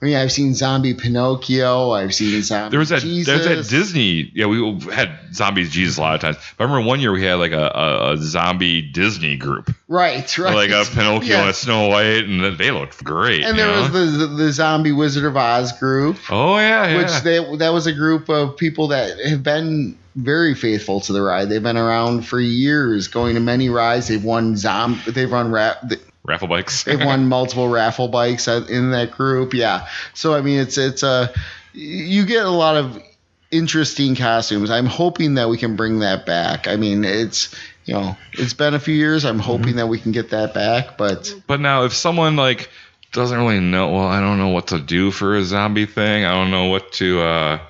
Speaker 1: I mean, I've seen zombie Pinocchio. I've seen zombie Jesus.
Speaker 2: There was that Disney. Yeah, we had zombies Jesus a lot of times. But I remember one year we had like a zombie Disney group.
Speaker 1: Right.
Speaker 2: Like a Pinocchio and a Snow White, and they looked great.
Speaker 1: And there was the zombie Wizard of Oz group.
Speaker 2: Oh, yeah.
Speaker 1: Which that was a group of people that have been very faithful to the ride. They've been around for years, going to many rides. They've won
Speaker 2: raffle bikes.
Speaker 1: They've won multiple raffle bikes in that group. Yeah. So, I mean, you get a lot of interesting costumes. I'm hoping that we can bring that back. I mean, it's been a few years. I'm hoping that we can get that back, but
Speaker 2: now if someone like doesn't really know, well, I don't know what to do for a zombie thing. I don't know what to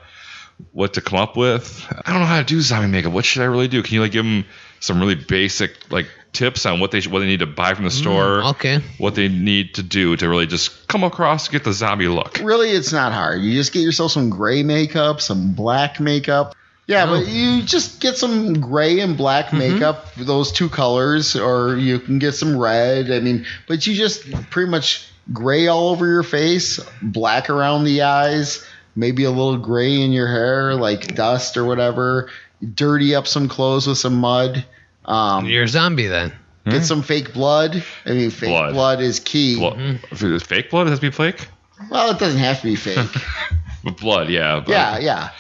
Speaker 2: come up with. I don't know how to do zombie makeup. What should I really do? Can you like give them some really basic, like, tips on what they need to buy from the store.
Speaker 3: Okay.
Speaker 2: What they need to do to really just come across, get the zombie look.
Speaker 1: Really, it's not hard. You just get yourself some gray makeup, some black makeup. Yeah, but you just get some gray and black makeup, those two colors, or you can get some red. I mean, but you just pretty much gray all over your face, black around the eyes, maybe a little gray in your hair, like dust or whatever. Dirty up some clothes with some mud.
Speaker 3: You're a zombie then.
Speaker 1: Get some fake blood. I mean, fake blood is key.
Speaker 2: If it's fake blood, it has to be fake?
Speaker 1: Well, it doesn't have to be fake.
Speaker 2: But blood, yeah.
Speaker 1: Yeah.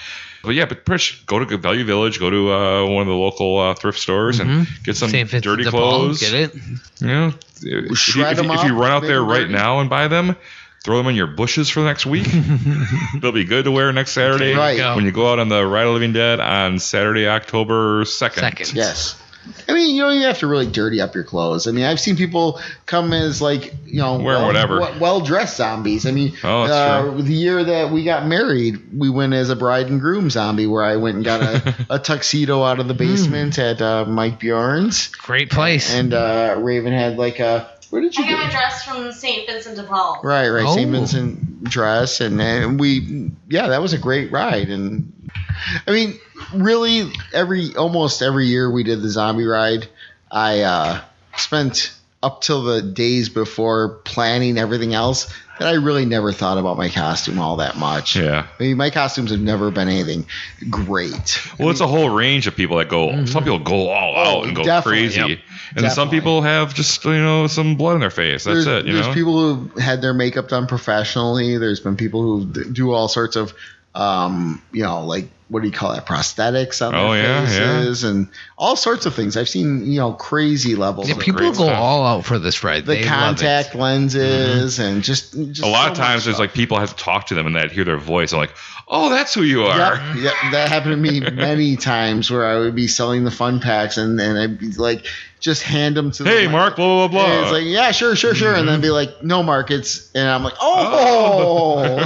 Speaker 2: But yeah, but pretty much go to Value Village, go to one of the local thrift stores and get some dirty clothes.
Speaker 3: Get it?
Speaker 2: You know, if you run out there right now and buy them, throw them in your bushes for the next week. They'll be good to wear next Saturday when you go out on the Ride of the Living Dead on Saturday, October 2nd.
Speaker 1: Yes. I mean, you have to really dirty up your clothes. I mean, I've seen people come as wearing
Speaker 2: whatever.
Speaker 1: Well-dressed zombies. I mean,
Speaker 2: that's true.
Speaker 1: The year that we got married, we went as a bride and groom zombie where I went and got a tuxedo out of the basement at Mike Bjorn's.
Speaker 3: Great place.
Speaker 1: And Raven had where did you
Speaker 5: I got a dress from St. Vincent de Paul.
Speaker 1: Right. St. Vincent dress. And that was a great ride. And I mean, really, almost every year we did the zombie ride, I spent up till the days before planning everything else that I really never thought about my costume all that much.
Speaker 2: Yeah.
Speaker 1: I mean, my costumes have never been anything great.
Speaker 2: Well, it's a whole range of people that go. Some people go all out and go crazy. Yep. And then some people have just, some blood in their face. That's it.
Speaker 1: There's people who had their makeup done professionally. There's been people who do all sorts of, what do you call that? Prosthetics on their faces and all sorts of things. I've seen, crazy levels.
Speaker 3: Yeah, people go all out for this ride.
Speaker 1: The contact lenses and just
Speaker 2: a lot of times there's people have to talk to them and they'd hear their voice. I'm like, oh, that's who you are.
Speaker 1: Yep, that happened to me many times where I would be selling the fun packs and I'd be like, just hand them to
Speaker 2: Hey, Mark, blah, blah, blah.
Speaker 1: And it's like, yeah, sure. And then be like, no, Mark, and I'm like, oh.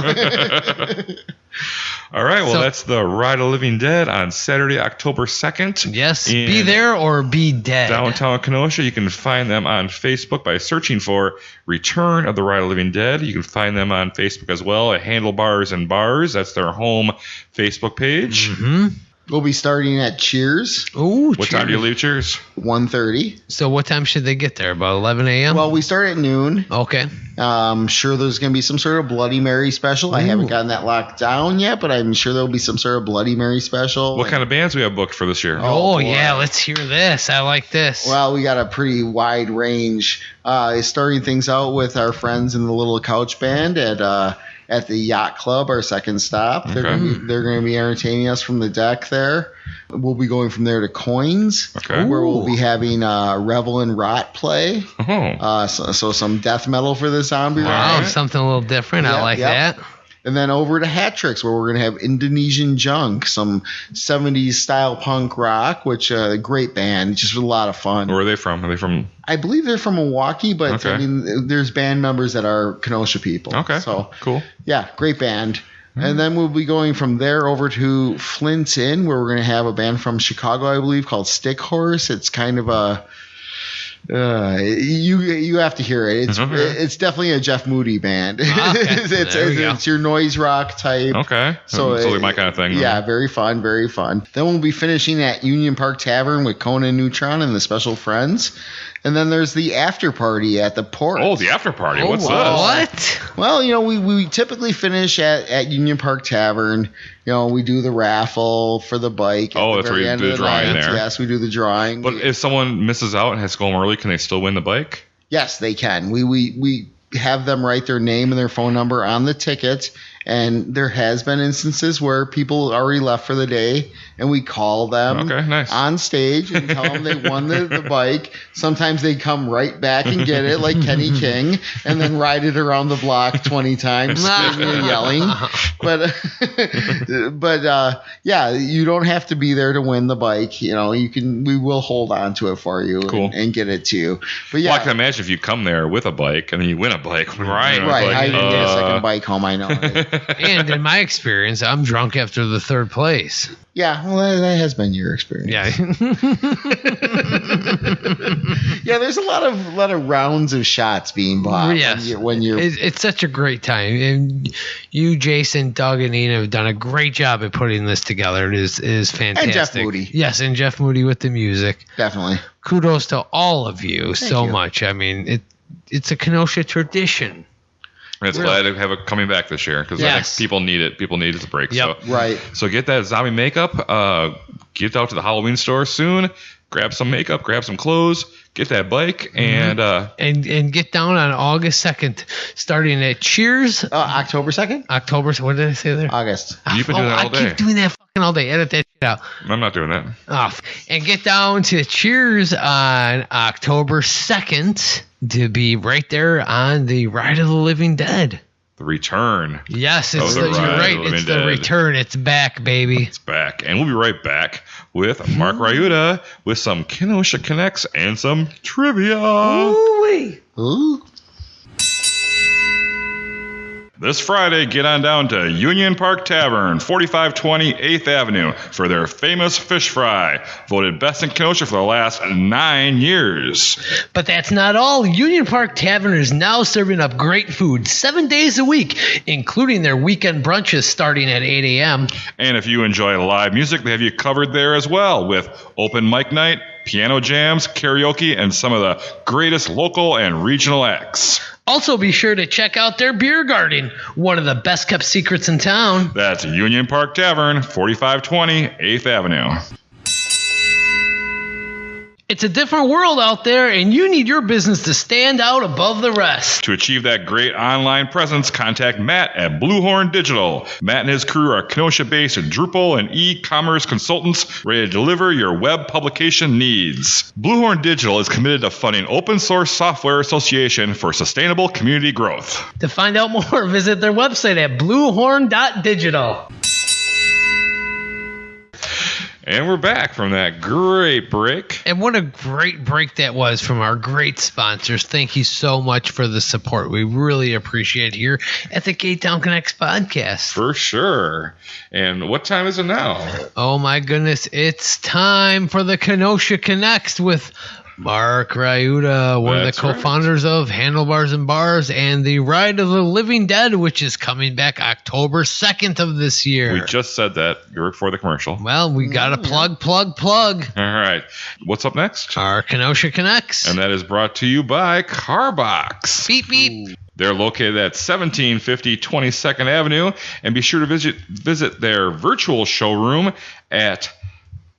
Speaker 2: All right, well, that's the Ride of the Living Dead on Saturday, October 2nd.
Speaker 3: Yes, be there or be dead.
Speaker 2: Downtown Kenosha. You can find them on Facebook by searching for Return of the Ride of the Living Dead. You can find them on Facebook as well at Handlebars and Bars. That's their home Facebook page.
Speaker 3: Mm-hmm.
Speaker 1: We'll be starting at Cheers.
Speaker 3: Ooh,
Speaker 2: What time do you leave Cheers?
Speaker 1: 1:30.
Speaker 3: So what time should they get there? About 11 a.m.?
Speaker 1: Well, we start at noon.
Speaker 3: Okay.
Speaker 1: I'm sure there's going to be some sort of Bloody Mary special. I haven't gotten that locked down yet, but I'm sure there'll be some sort of Bloody Mary special.
Speaker 2: What kind of bands we have booked for this year?
Speaker 3: Oh yeah, let's hear this. I like this.
Speaker 1: Well, we got a pretty wide range. Starting things out with our friends in the Little Couch Band at the Yacht Club, our second stop. They're going to be entertaining us from the deck there. We'll be going from there to Coins, where we'll be having Revel and Rot play. So some death metal for the zombie ride.
Speaker 3: Something a little different. I like that.
Speaker 1: And then over to Hat Tricks, where we're going to have Indonesian Junk, some 70s style punk rock, which a great band, just a lot of fun.
Speaker 2: Where are they from? Are they from?
Speaker 1: I believe they're from Milwaukee, but I mean, there's band members that are Kenosha people.
Speaker 2: Okay.
Speaker 1: So
Speaker 2: cool.
Speaker 1: Yeah, great band. And then we'll be going from there over to Flint's Inn, where we're going to have a band from Chicago, I believe, called Stick Horse. It's kind of a you have to hear it. It's definitely a Jeff Moody band. It's your noise rock type.
Speaker 2: Okay. So my kind of thing.
Speaker 1: Yeah, very fun, very fun. Then we'll be finishing at Union Park Tavern with Conan Neutron and the Special Friends. And then there's the after party at the Port.
Speaker 2: Oh, the after party. What's this?
Speaker 3: What?
Speaker 1: Well, we typically finish at Union Park Tavern. We do the raffle for the bike.
Speaker 2: Oh, that's where you do the drawing there.
Speaker 1: Yes, we do the drawing.
Speaker 2: But if someone misses out and has to go home early, can they still win the bike?
Speaker 1: Yes, they can. We have them write their name and their phone number on the ticket. And there has been instances where people already left for the day, and we call them on stage and tell them they won the bike. Sometimes they come right back and get it, like Kenny King, and then ride it around the block 20 times, screaming and yelling. But yeah, you don't have to be there to win the bike. We will hold on to it for you and get it to you. But yeah,
Speaker 2: well, I can imagine if you come there with a bike and then you win a bike, right?
Speaker 1: I didn't get a second bike home. I know.
Speaker 3: And in my experience, I'm drunk after the third place.
Speaker 1: Yeah, well, that has been your experience.
Speaker 3: Yeah.
Speaker 1: Yeah, there's a lot of rounds of shots being bought.
Speaker 3: Yes.
Speaker 1: When you're
Speaker 3: It's such a great time. And you, Jason, Doug, and Ian have done a great job at putting this together. It is fantastic.
Speaker 1: And Jeff Moody.
Speaker 3: Yes, and Jeff Moody with the music.
Speaker 1: Definitely.
Speaker 3: Kudos to all of you so
Speaker 1: you.
Speaker 3: much. I mean, it's a Kenosha tradition.
Speaker 2: It's glad to have it coming back this year because I think people need it. People need it to break.
Speaker 3: Yep.
Speaker 2: So,
Speaker 1: Right.
Speaker 2: So get that zombie makeup. Get out to the Halloween store soon. Grab some makeup. Grab some clothes. Get that bike and
Speaker 3: get down on August 2nd, starting at Cheers.
Speaker 1: October 2nd?
Speaker 3: October. What did I say there?
Speaker 1: August.
Speaker 2: You've been doing that all day.
Speaker 3: I keep doing that fucking all day. Edit that shit out.
Speaker 2: I'm not doing that.
Speaker 3: Off. And get down to Cheers on October 2nd to be right there on the Ride of the Living Dead.
Speaker 2: The return.
Speaker 3: Yes,
Speaker 2: Oh,
Speaker 3: you're
Speaker 2: the Ride of the
Speaker 3: right.
Speaker 2: Living
Speaker 3: It's the
Speaker 2: Dead.
Speaker 3: return. It's back, baby.
Speaker 2: It's back. And we'll be right back with Marc Riutta with some Kenosha Connects and some trivia.
Speaker 1: Ooh.
Speaker 2: This Friday, get on down to Union Park Tavern, 4520 8th Avenue, for their famous fish fry, voted best in Kenosha for the last 9 years.
Speaker 3: But that's not all. Union Park Tavern is now serving up great food 7 days a week, including their weekend brunches starting at 8 a.m.
Speaker 2: And if you enjoy live music, they have you covered there as well, with open mic night, piano jams, karaoke, and some of the greatest local and regional acts.
Speaker 3: Also, be sure to check out their beer garden, one of the best kept secrets in town.
Speaker 2: That's Union Park Tavern, 4520 8th Avenue.
Speaker 3: It's a different world out there, and you need your business to stand out above the rest.
Speaker 2: To achieve that great online presence, contact Matt at Bluehorn Digital. Matt and his crew are Kenosha-based Drupal and e-commerce consultants ready to deliver your web publication needs. Bluehorn Digital is committed to funding Open Source Software Association for sustainable community growth.
Speaker 3: To find out more, visit their website at bluehorn.digital.
Speaker 2: And we're back from that great break.
Speaker 3: And what a great break that was from our great sponsors. Thank you so much for the support. We really appreciate it here at the Ktown Connects podcast.
Speaker 2: For sure. And what time is it now?
Speaker 3: Oh my goodness, it's time for the Kenosha Connects with Marc Riutta, one
Speaker 2: That's
Speaker 3: of the co-founders of Handlebars and Bars and the Ride of the Living Dead, which is coming back October 2nd of this year.
Speaker 2: We just said that before the commercial.
Speaker 3: Well, we got to plug.
Speaker 2: All right. What's up next?
Speaker 3: Our Kenosha Connects.
Speaker 2: And that is brought to you by Carbox.
Speaker 3: Beep, beep.
Speaker 2: They're located at 1750 22nd Avenue. And be sure to visit their virtual showroom at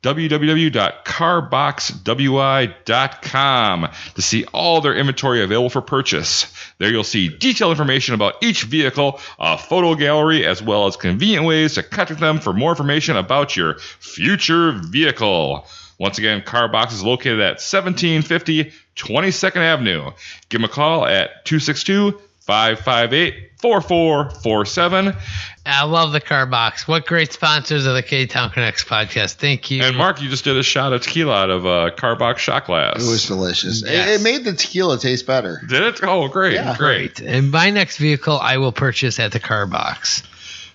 Speaker 2: www.carboxwi.com to see all their inventory available for purchase. There you'll see detailed information about each vehicle, a photo gallery, as well as convenient ways to contact them for more information about your future vehicle. Once again, Carbox is located at 1750 22nd Avenue. Give them a call at 262-558-4447.
Speaker 3: I love the Car Box. What great sponsors of the Ktown Connects podcast. Thank you.
Speaker 2: And Mark, you just did a shot of tequila out of Car Box shot glass.
Speaker 1: It was delicious.
Speaker 3: Yes.
Speaker 1: It made the tequila taste better.
Speaker 2: Did it? Oh, great.
Speaker 1: Yeah.
Speaker 2: Great.
Speaker 3: And my next vehicle I will purchase at the Car Box.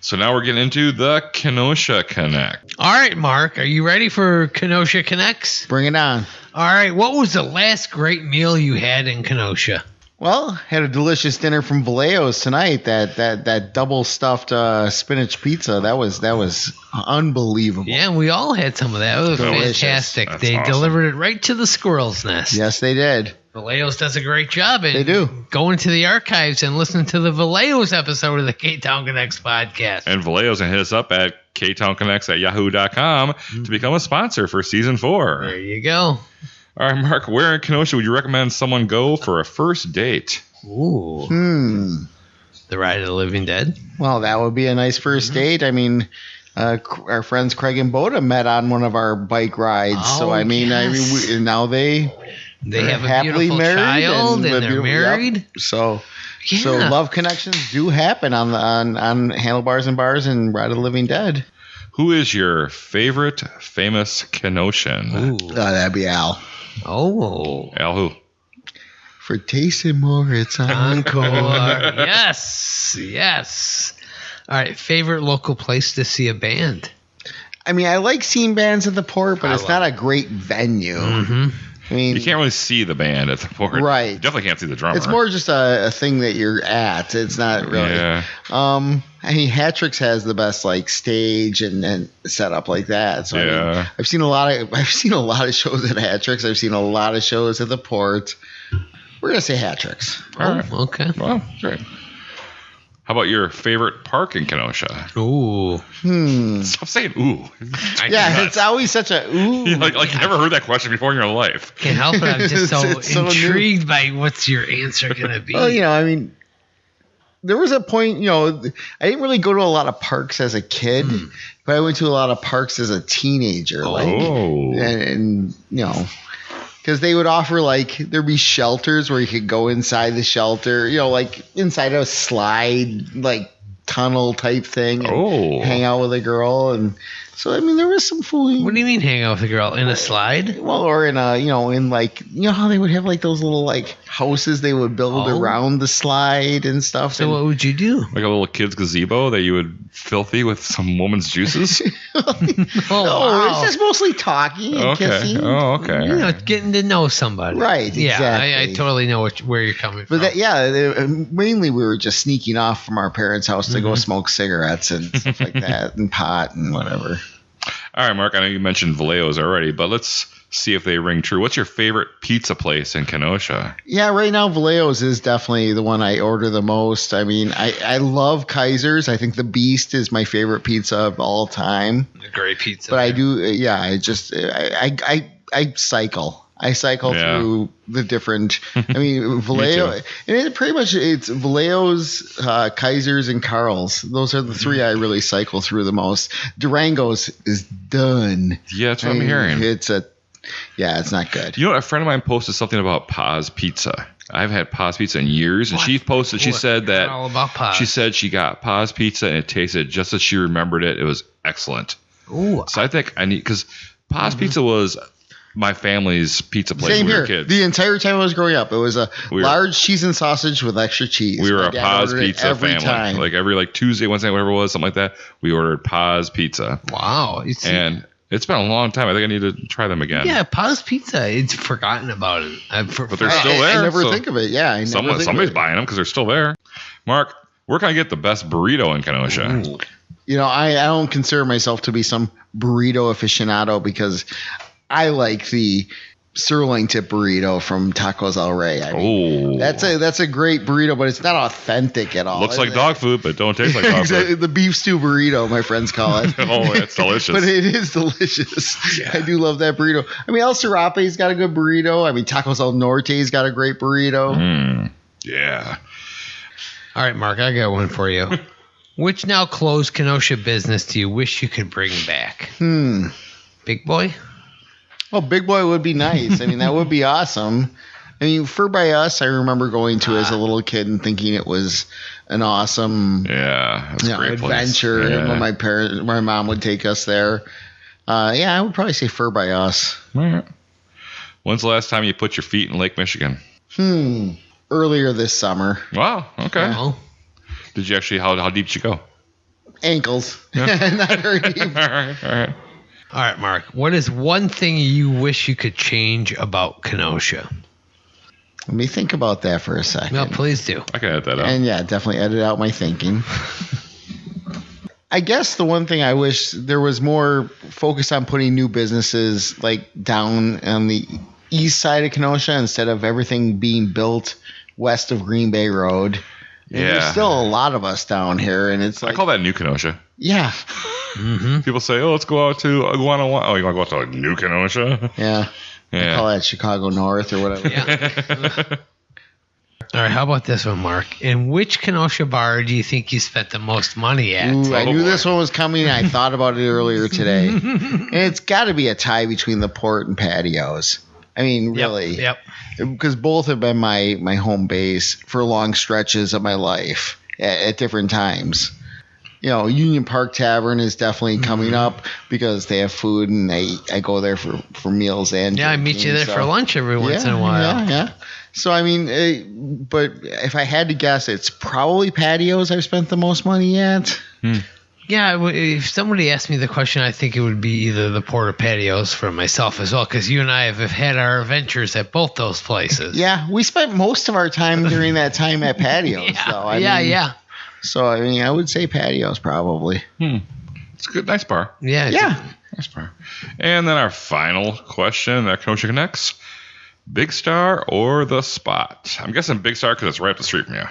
Speaker 2: So now we're getting into the Kenosha Connect.
Speaker 3: All right, Mark, are you ready for Kenosha Connects?
Speaker 1: Bring it on.
Speaker 3: All right, what was the last great meal you had in Kenosha?
Speaker 1: Well, had a delicious dinner from Vallejo's tonight. That double stuffed spinach pizza. That was unbelievable.
Speaker 3: Yeah, we all had some of that. It was
Speaker 1: Delicious.
Speaker 3: fantastic.
Speaker 2: That's
Speaker 3: They
Speaker 2: awesome.
Speaker 3: delivered it right to the squirrel's nest.
Speaker 1: Yes, they did.
Speaker 3: Vallejo's does a great job. And
Speaker 1: They do.
Speaker 3: Go into the archives and listen to the Vallejo's episode of the Ktown Connects podcast.
Speaker 2: And Vallejo's can hit us up at ktownconnects@yahoo.com to become a sponsor for season 4.
Speaker 3: There you go.
Speaker 2: All right, Mark, where in Kenosha would you recommend someone go for a first date?
Speaker 3: Ooh. The Ride of the Living Dead.
Speaker 1: Well, that would be a nice first date. I mean, our friends Craig and Boda met on one of our bike rides.
Speaker 3: Oh,
Speaker 1: So I mean,
Speaker 3: yes.
Speaker 1: now they
Speaker 3: have a
Speaker 1: happily
Speaker 3: beautiful
Speaker 1: married
Speaker 3: child and
Speaker 1: live
Speaker 3: they're
Speaker 1: beautiful- yep.
Speaker 3: married.
Speaker 1: So
Speaker 3: Yeah.
Speaker 1: love connections do happen on Handlebars and Bars and Ride of the Living Dead.
Speaker 2: Who is your favorite famous Kenosian?
Speaker 3: Ooh.
Speaker 1: That'd be Al.
Speaker 3: Oh.
Speaker 2: Al who?
Speaker 1: For tasting more, it's
Speaker 3: Encore. Yes. Yes. All right, favorite local place to see a band?
Speaker 1: I mean, I like seeing bands at the Port, but it's not a great venue.
Speaker 3: Mm-hmm.
Speaker 1: I mean,
Speaker 2: You can't really see the band at the Port.
Speaker 1: Right.
Speaker 2: You definitely can't see the drummer.
Speaker 1: it's more just a thing that you're at. It's not really.
Speaker 2: Yeah.
Speaker 1: I mean, Hattrick's has the best like stage and setup like that. So I mean, I've seen a lot of shows at Hattrick's. I've seen a lot of shows at the Port. We're gonna say Hattrick's.
Speaker 2: All right.
Speaker 3: Okay.
Speaker 2: Well, great. How about your favorite park in Kenosha?
Speaker 3: Ooh.
Speaker 2: Stop saying ooh.
Speaker 1: Yeah, it's always such a ooh.
Speaker 2: like you never heard that question before in your life.
Speaker 3: Can't help it. I'm just
Speaker 1: It's so
Speaker 3: intrigued by what's your answer going to be.
Speaker 1: Well, I mean, there was a point, I didn't really go to a lot of parks as a kid, but I went to a lot of parks as a teenager. And because they would offer, like, there'd be shelters where you could go inside the shelter, like inside a slide, like tunnel type thing and hang out with a girl. And so, I mean, there was some fooling.
Speaker 3: What do you mean hang out with a girl? In a slide?
Speaker 1: Well, or in a, in like, how they would have like those little like houses they would build around the slide and stuff.
Speaker 3: So what would you do?
Speaker 2: Like a little kid's gazebo that you would filthy with some woman's juices?
Speaker 1: It's just mostly talking and kissing.
Speaker 2: Oh, okay.
Speaker 3: Getting to know somebody.
Speaker 1: Right,
Speaker 3: Yeah,
Speaker 1: exactly.
Speaker 3: I totally know where you're coming from.
Speaker 1: But mainly we were just sneaking off from our parents' house to go smoke cigarettes and stuff like that and pot and whatever.
Speaker 2: All right, Mark, I know you mentioned Vallejo's already, but let's see if they ring true. What's your favorite pizza place in Kenosha?
Speaker 1: Yeah, right now Vallejo's is definitely the one I order the most. I mean, I love Kaiser's. I think the Beast is my favorite pizza of all time.
Speaker 3: A great pizza.
Speaker 1: But I do, I cycle. I cycle through the different. I mean, Vallejo, and it's Vallejo's, Kaiser's, and Carl's. Those are the three I really cycle through the most. Durango's is done.
Speaker 2: Yeah, that's what I'm hearing.
Speaker 1: It's not good.
Speaker 2: You know, a friend of mine posted something about Pa's Pizza. I've had Pa's Pizza in years, and she said that
Speaker 3: all about Pa's.
Speaker 2: She said she got Pa's Pizza and it tasted just as she remembered it. It was excellent.
Speaker 3: Ooh.
Speaker 2: So I think because Pa's Pizza was my family's pizza place
Speaker 1: Same
Speaker 2: when we
Speaker 1: here.
Speaker 2: were kids.
Speaker 1: The entire time I was growing up, it was a large cheese and sausage with extra cheese.
Speaker 2: We were
Speaker 1: My
Speaker 2: a
Speaker 1: dad
Speaker 2: Pa's
Speaker 1: ordered it
Speaker 2: Pizza
Speaker 1: every
Speaker 2: family.
Speaker 1: time.
Speaker 2: Like every Tuesday, Wednesday, whatever it was, something like that. We ordered Pa's Pizza.
Speaker 3: Wow.
Speaker 2: And it's been a long time. I think I need to try them again.
Speaker 3: Yeah, Pa's Pizza. It's forgotten about it.
Speaker 2: But they're still there.
Speaker 1: I never think of it. Yeah,
Speaker 2: somebody's buying them because they're still there. Mark, where can I get the best burrito in Kenosha?
Speaker 1: Ooh. I don't consider myself to be some burrito aficionado because I like the sirloin tip burrito from Tacos El Rey. I mean, that's a great burrito, but it's not authentic at all.
Speaker 2: Looks like dog food, but don't taste like dog food.
Speaker 1: The beef stew burrito, my friends call it.
Speaker 2: Oh, it's delicious.
Speaker 1: But it is delicious. Yeah. I do love that burrito. I mean, El Serape's got a good burrito. I mean, Tacos El Norte's got a great burrito.
Speaker 2: Yeah.
Speaker 3: All right, Mark, I got one for you. Which now closed Kenosha business do you wish you could bring back? Big Boy?
Speaker 1: Well, Big Boy would be nice. I mean, that would be awesome. I mean, Fur by Us, I remember going to as a little kid and thinking it was an awesome adventure.
Speaker 2: Yeah.
Speaker 1: And when my mom would take us there. I would probably say Fur by Us.
Speaker 2: All right. When's the last time you put your feet in Lake Michigan?
Speaker 1: Earlier this summer.
Speaker 2: Wow. Okay.
Speaker 3: Oh.
Speaker 2: Did you actually? How deep did you go?
Speaker 1: Ankles. Not very deep.
Speaker 2: All right.
Speaker 3: All right, Mark. What is one thing you wish you could change about Kenosha?
Speaker 1: Let me think about that for a second.
Speaker 3: No, please do.
Speaker 2: I can edit that out.
Speaker 1: And definitely edit out my thinking. I guess the one thing I wish there was more focus on putting new businesses like down on the east side of Kenosha instead of everything being built west of Green Bay Road. And there's still a lot of us down here, and it's like
Speaker 2: I call that New Kenosha.
Speaker 1: Yeah.
Speaker 2: People say, "Oh, let's go out to Iguana." Oh, you want to go out to New Kenosha?
Speaker 1: Yeah. I call that Chicago North or whatever.
Speaker 3: Yeah. All right, how about this one, Mark? In which Kenosha bar do you think you spent the most money at?
Speaker 1: Ooh, I knew this one was coming. I thought about it earlier today. And it's got to be a tie between the Port and Patios. I mean, really.
Speaker 3: Yep.
Speaker 1: Because both have been my home base for long stretches of my life at different times. Union Park Tavern is definitely coming up because they have food and I go there for meals and
Speaker 3: I meet you there for lunch every once in a while.
Speaker 1: Yeah. So, I mean, but if I had to guess, it's probably Patios I've spent the most money at.
Speaker 3: Yeah, if somebody asked me the question, I think it would be either the porta patios for myself as well, because you and I have had our adventures at both those places.
Speaker 1: Yeah, we spent most of our time during that time at patios.
Speaker 3: Yeah.
Speaker 1: So, I mean, I would say patios probably.
Speaker 2: It's a good, nice bar.
Speaker 3: Yeah.
Speaker 2: Nice bar. And then our final question that Kenosha Connects. Big Star or The Spot? I'm guessing Big Star because it's right up the street from you.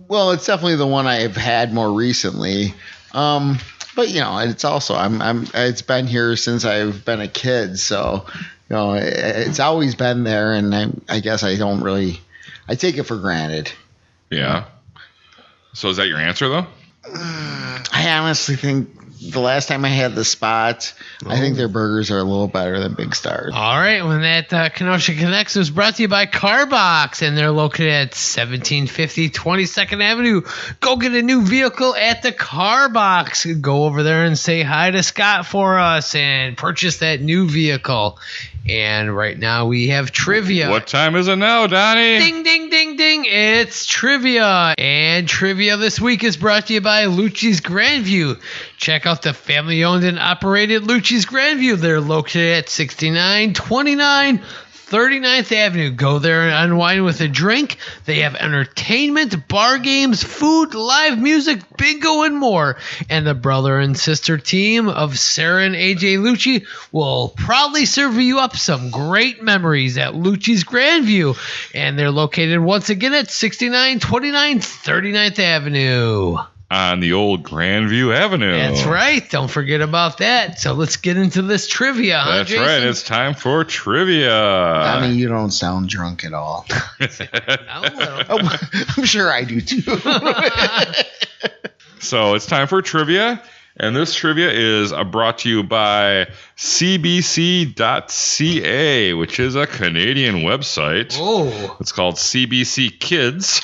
Speaker 1: Well, it's definitely the one I've had more recently. But you know, it's also it's been here since I've been a kid, so you know, it's always been there, and I guess I take it for granted.
Speaker 2: Yeah. So is that your answer though?
Speaker 1: I honestly think the last time I had The Spot, I think their burgers are a little better than Big Star's.
Speaker 3: All right, when that Kenosha Connects was brought to you by Carbox, and they're located at 1750 22nd Avenue. Go get a new vehicle at the Carbox. Go over there and say hi to Scott for us and purchase that new vehicle. And right now we have trivia.
Speaker 2: What time is it now, Donnie?
Speaker 3: Ding, ding, ding, ding. It's trivia. And trivia this week is brought to you by Lucci's Grandview. Check out the family-owned and operated Lucci's Grandview. They're located at 6929 39th Avenue. Go there and unwind with a drink. They have entertainment, bar games, food, live music, bingo, and more. And the brother and sister team of Sarah and AJ Lucci will proudly serve you up some great memories at Lucci's Grandview. And they're located once again at 6929 39th Avenue.
Speaker 2: On the old Grandview Avenue.
Speaker 3: That's right. Don't forget about that. So let's get into this trivia, huh,
Speaker 2: That's
Speaker 3: Jason?
Speaker 2: right. It's time for trivia.
Speaker 1: I mean, you don't sound drunk at all. I'm sure I do too.
Speaker 2: So it's time for trivia. And this trivia is brought to you by CBC.ca, which is a Canadian website.
Speaker 3: Oh.
Speaker 2: It's called CBC Kids.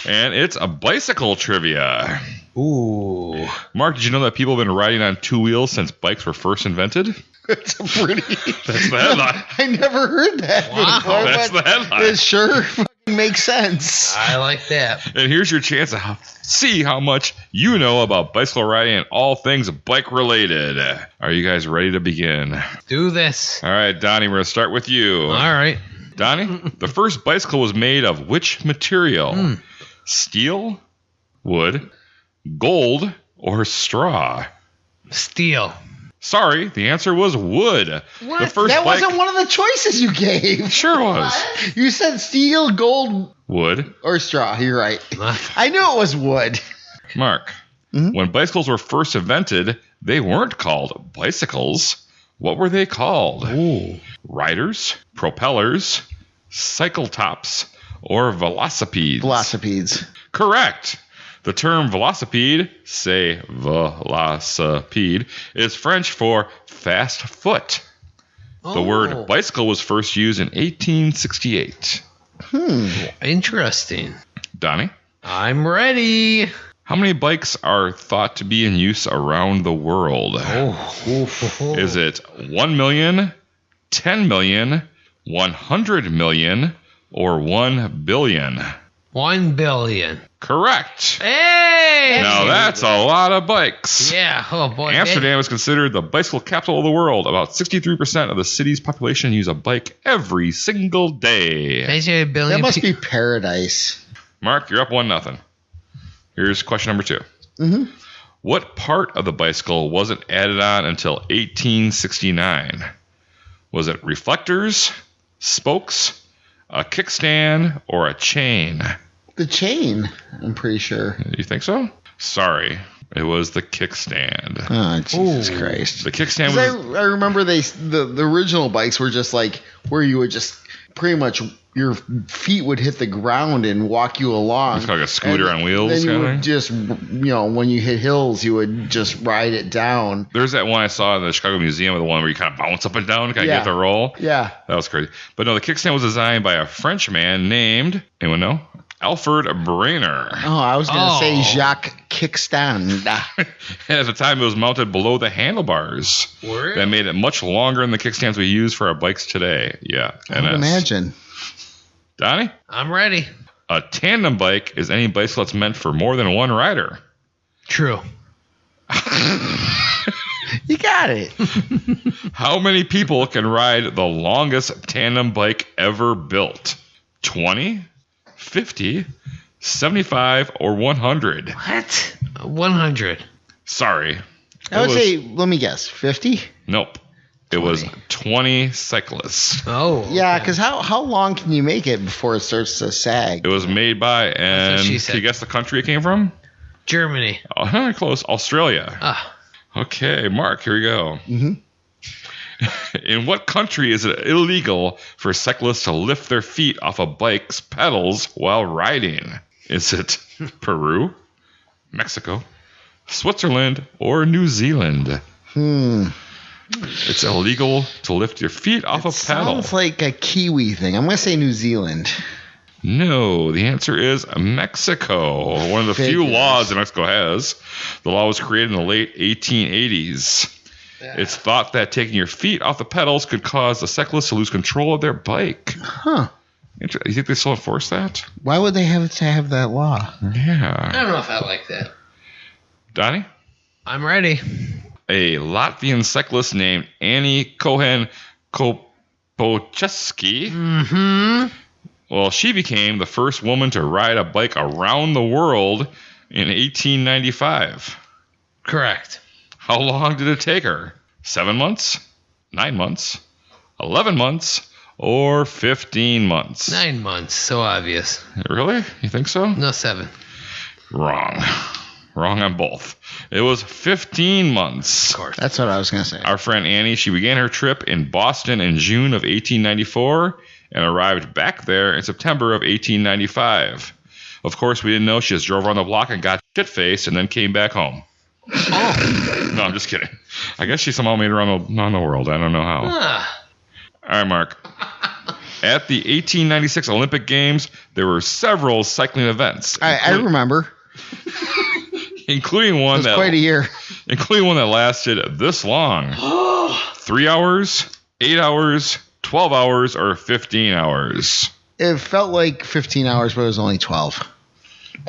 Speaker 2: And it's a bicycle trivia.
Speaker 3: Ooh.
Speaker 2: Mark, did you know that people have been riding on two wheels since bikes were first invented?
Speaker 1: That's pretty.
Speaker 2: That's the headline.
Speaker 1: I never heard that before.
Speaker 2: That's the headline.
Speaker 1: It sure fucking makes sense.
Speaker 3: I like that.
Speaker 2: And here's your chance to see how much you know about bicycle riding and all things bike related. Are you guys ready to begin?
Speaker 3: Do this.
Speaker 2: All right, Donnie, we're going to start with you.
Speaker 3: All right.
Speaker 2: Donnie, the first bicycle was made of which material? Steel, wood, gold, or straw?
Speaker 3: Steel.
Speaker 2: Sorry, the answer was wood.
Speaker 1: What?
Speaker 2: The first
Speaker 1: that
Speaker 2: bike
Speaker 1: wasn't one of the choices you gave.
Speaker 2: Sure was.
Speaker 1: You said steel, gold,
Speaker 2: Wood.
Speaker 1: or straw. You're right. I knew it was wood.
Speaker 2: Mark, when bicycles were first invented, they weren't called bicycles. What were they called?
Speaker 3: Ooh.
Speaker 2: Riders, propellers, cycle tops, or velocipedes?
Speaker 1: Velocipedes.
Speaker 2: Correct. The term velocipede, say velocipede, is French for fast foot. The word bicycle was first used in 1868.
Speaker 3: Interesting.
Speaker 2: Donnie?
Speaker 3: I'm ready.
Speaker 2: How many bikes are thought to be in use around the world? Is it 1 million, 10 million, 100 million, or 1 billion?
Speaker 3: 1 billion.
Speaker 2: Correct.
Speaker 3: Hey!
Speaker 2: Now that's a lot of bikes.
Speaker 3: Yeah. Oh, boy.
Speaker 2: Amsterdam is considered the bicycle capital of the world. About 63% of the city's population use a bike every single day.
Speaker 3: Basically, a billion
Speaker 1: That must be paradise.
Speaker 2: Mark, you're up 1-0. Here's question number 2. What part of the bicycle wasn't added on until 1869? Was it reflectors, spokes, a kickstand, or a chain?
Speaker 1: The chain, I'm pretty sure.
Speaker 2: You think so? Sorry. It was the kickstand.
Speaker 1: Oh, Jesus Christ.
Speaker 2: The kickstand
Speaker 1: 'Cause
Speaker 2: was...
Speaker 1: I remember the original bikes were just like where you would just pretty much your feet would hit the ground and walk you along.
Speaker 2: It's like a scooter on wheels
Speaker 1: Then you
Speaker 2: kind of
Speaker 1: would
Speaker 2: thing?
Speaker 1: just, when you hit hills, you would just ride it down.
Speaker 2: There's that one I saw in the Chicago Museum, the one where you kind of bounce up and down, kind of get the roll.
Speaker 1: Yeah.
Speaker 2: That was crazy. But no, the kickstand was designed by a French man named, anyone know? Alfred Brainer.
Speaker 1: Oh, I was going to say Jacques Kickstand.
Speaker 2: And at the time, it was mounted below the handlebars.
Speaker 3: Word?
Speaker 2: That made it much longer than the kickstands we use for our bikes today. Yeah.
Speaker 1: I would imagine.
Speaker 2: Donnie?
Speaker 3: I'm ready.
Speaker 2: A tandem bike is any bicycle that's meant for more than one rider.
Speaker 3: True.
Speaker 1: You got it.
Speaker 2: How many people can ride the longest tandem bike ever built? 20, 50, 75, or 100?
Speaker 3: What? 100.
Speaker 2: Sorry.
Speaker 1: I would say, let me guess, 50?
Speaker 2: Nope. It was 20 cyclists.
Speaker 3: Oh.
Speaker 1: Yeah,
Speaker 3: okay.
Speaker 1: because how long can you make it before it starts to sag?
Speaker 2: It was made by, and
Speaker 3: she
Speaker 2: can
Speaker 3: said.
Speaker 2: you guess the country it came from?
Speaker 3: Germany.
Speaker 2: Oh, close. Australia.
Speaker 3: Ah.
Speaker 2: Okay, Mark, here we go.
Speaker 1: Mm-hmm.
Speaker 2: In what country is it illegal for cyclists to lift their feet off a bike's pedals while riding? Is it Peru, Mexico, Switzerland, or New Zealand? It's illegal to lift your feet off a pedal.
Speaker 1: Sounds like a Kiwi thing. I'm going to say New Zealand.
Speaker 2: No, the answer is Mexico. One of the few
Speaker 1: Figures.
Speaker 2: laws that Mexico has. The law was created in the late 1880s.
Speaker 3: Yeah.
Speaker 2: It's thought that taking your feet off the pedals could cause the cyclist to lose control of their bike.
Speaker 1: Huh.
Speaker 2: You think they still enforce that?
Speaker 1: Why would they have to have that law?
Speaker 3: I
Speaker 2: Yeah.
Speaker 3: don't know if I like that.
Speaker 2: Donnie?
Speaker 3: I'm ready.
Speaker 2: A Latvian cyclist named Annie Cohen Kopocheski.
Speaker 3: Mm-hmm.
Speaker 2: Well, she became the first woman to ride a bike around the world in 1895.
Speaker 3: Correct.
Speaker 2: How long did it take her? 7 months? 9 months? 11 months? Or 15 months?
Speaker 3: 9 months. So obvious.
Speaker 2: Really? You think so?
Speaker 3: No, 7.
Speaker 2: Wrong. Wrong on both. It was 15 months.
Speaker 3: Of course.
Speaker 1: That's what I was going to say.
Speaker 2: Our friend Annie, she began her trip in Boston in June of 1894 and arrived back there in September of 1895. Of course, we didn't know she just drove around the block and got shit-faced and then came back home.
Speaker 3: Oh.
Speaker 2: No, I'm just kidding. I guess she somehow made it around the world. I don't know how.
Speaker 3: Ah.
Speaker 2: All right, Mark. At the 1896 Olympic Games, there were several cycling events.
Speaker 1: I remember.
Speaker 2: Including
Speaker 1: It
Speaker 2: one
Speaker 1: was quite a year.
Speaker 2: that lasted this long. 3 hours, 8 hours, 12 hours, or 15 hours.
Speaker 1: It felt like 15 hours, but it was only 12.